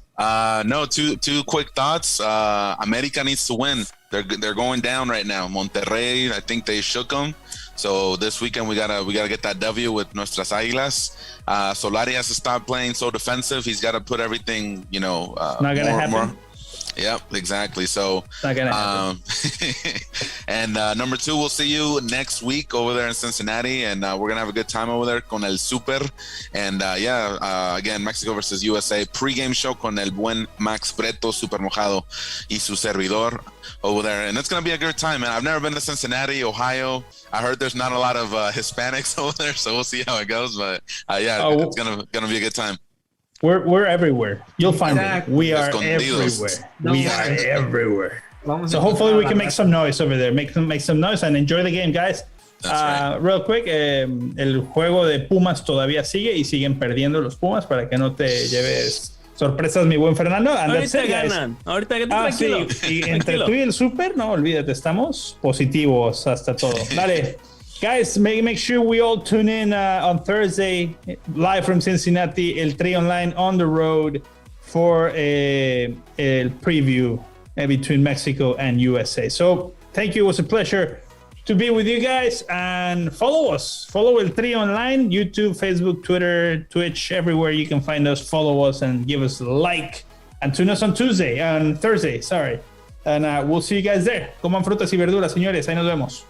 [SPEAKER 5] No, two quick thoughts. America needs to win. They're going down right now. Monterrey, I think they shook them. So this weekend we gotta get that W with nuestras Águilas. Solari has to stop playing so defensive. He's got to put everything,
[SPEAKER 1] Not gonna happen.
[SPEAKER 5] Yep, exactly. So,
[SPEAKER 1] Not gonna happen.
[SPEAKER 5] and number 2, we'll see you next week over there in Cincinnati, and we're gonna have a good time over there con el Super. And again, Mexico versus USA pregame show con el buen Max Preto, Super Mojado, y su servidor over there, and it's gonna be a good time, man. I've never been to Cincinnati, Ohio. I heard there's not a lot of Hispanics over there, so we'll see how it goes. But it's gonna be a good time.
[SPEAKER 1] We're everywhere. You'll find it.
[SPEAKER 3] Exactly.
[SPEAKER 1] We are
[SPEAKER 5] Escondidos.
[SPEAKER 1] everywhere.
[SPEAKER 3] No
[SPEAKER 1] We
[SPEAKER 3] worries.
[SPEAKER 1] are everywhere.
[SPEAKER 3] Vamos
[SPEAKER 1] So
[SPEAKER 3] a
[SPEAKER 1] hopefully we
[SPEAKER 3] empezar
[SPEAKER 1] can
[SPEAKER 3] la
[SPEAKER 1] make some noise over there. Make some noise and enjoy the game, guys.
[SPEAKER 5] That's right.
[SPEAKER 1] Real quick, el juego de Pumas todavía sigue y siguen perdiendo los Pumas para que no te lleves sorpresas, mi buen Fernando. And that's
[SPEAKER 2] Ahorita
[SPEAKER 1] it, guys.
[SPEAKER 2] ganan. Ahorita tranquilo.
[SPEAKER 1] Sí. Y entre
[SPEAKER 2] Tranquilo.
[SPEAKER 1] tú y el Super, no olvídate, estamos positivos hasta todo. Dale. Guys, make sure we all tune in on Thursday, live from Cincinnati, El Tri Online on the road for a preview between Mexico and USA. So thank you. It was a pleasure to be with you guys, and follow us. Follow El Tri Online, YouTube, Facebook, Twitter, Twitch, everywhere you can find us. Follow us and give us a like, and tune us on Thursday. And we'll see you guys there. Coman frutas y verduras, señores. Ahí nos vemos.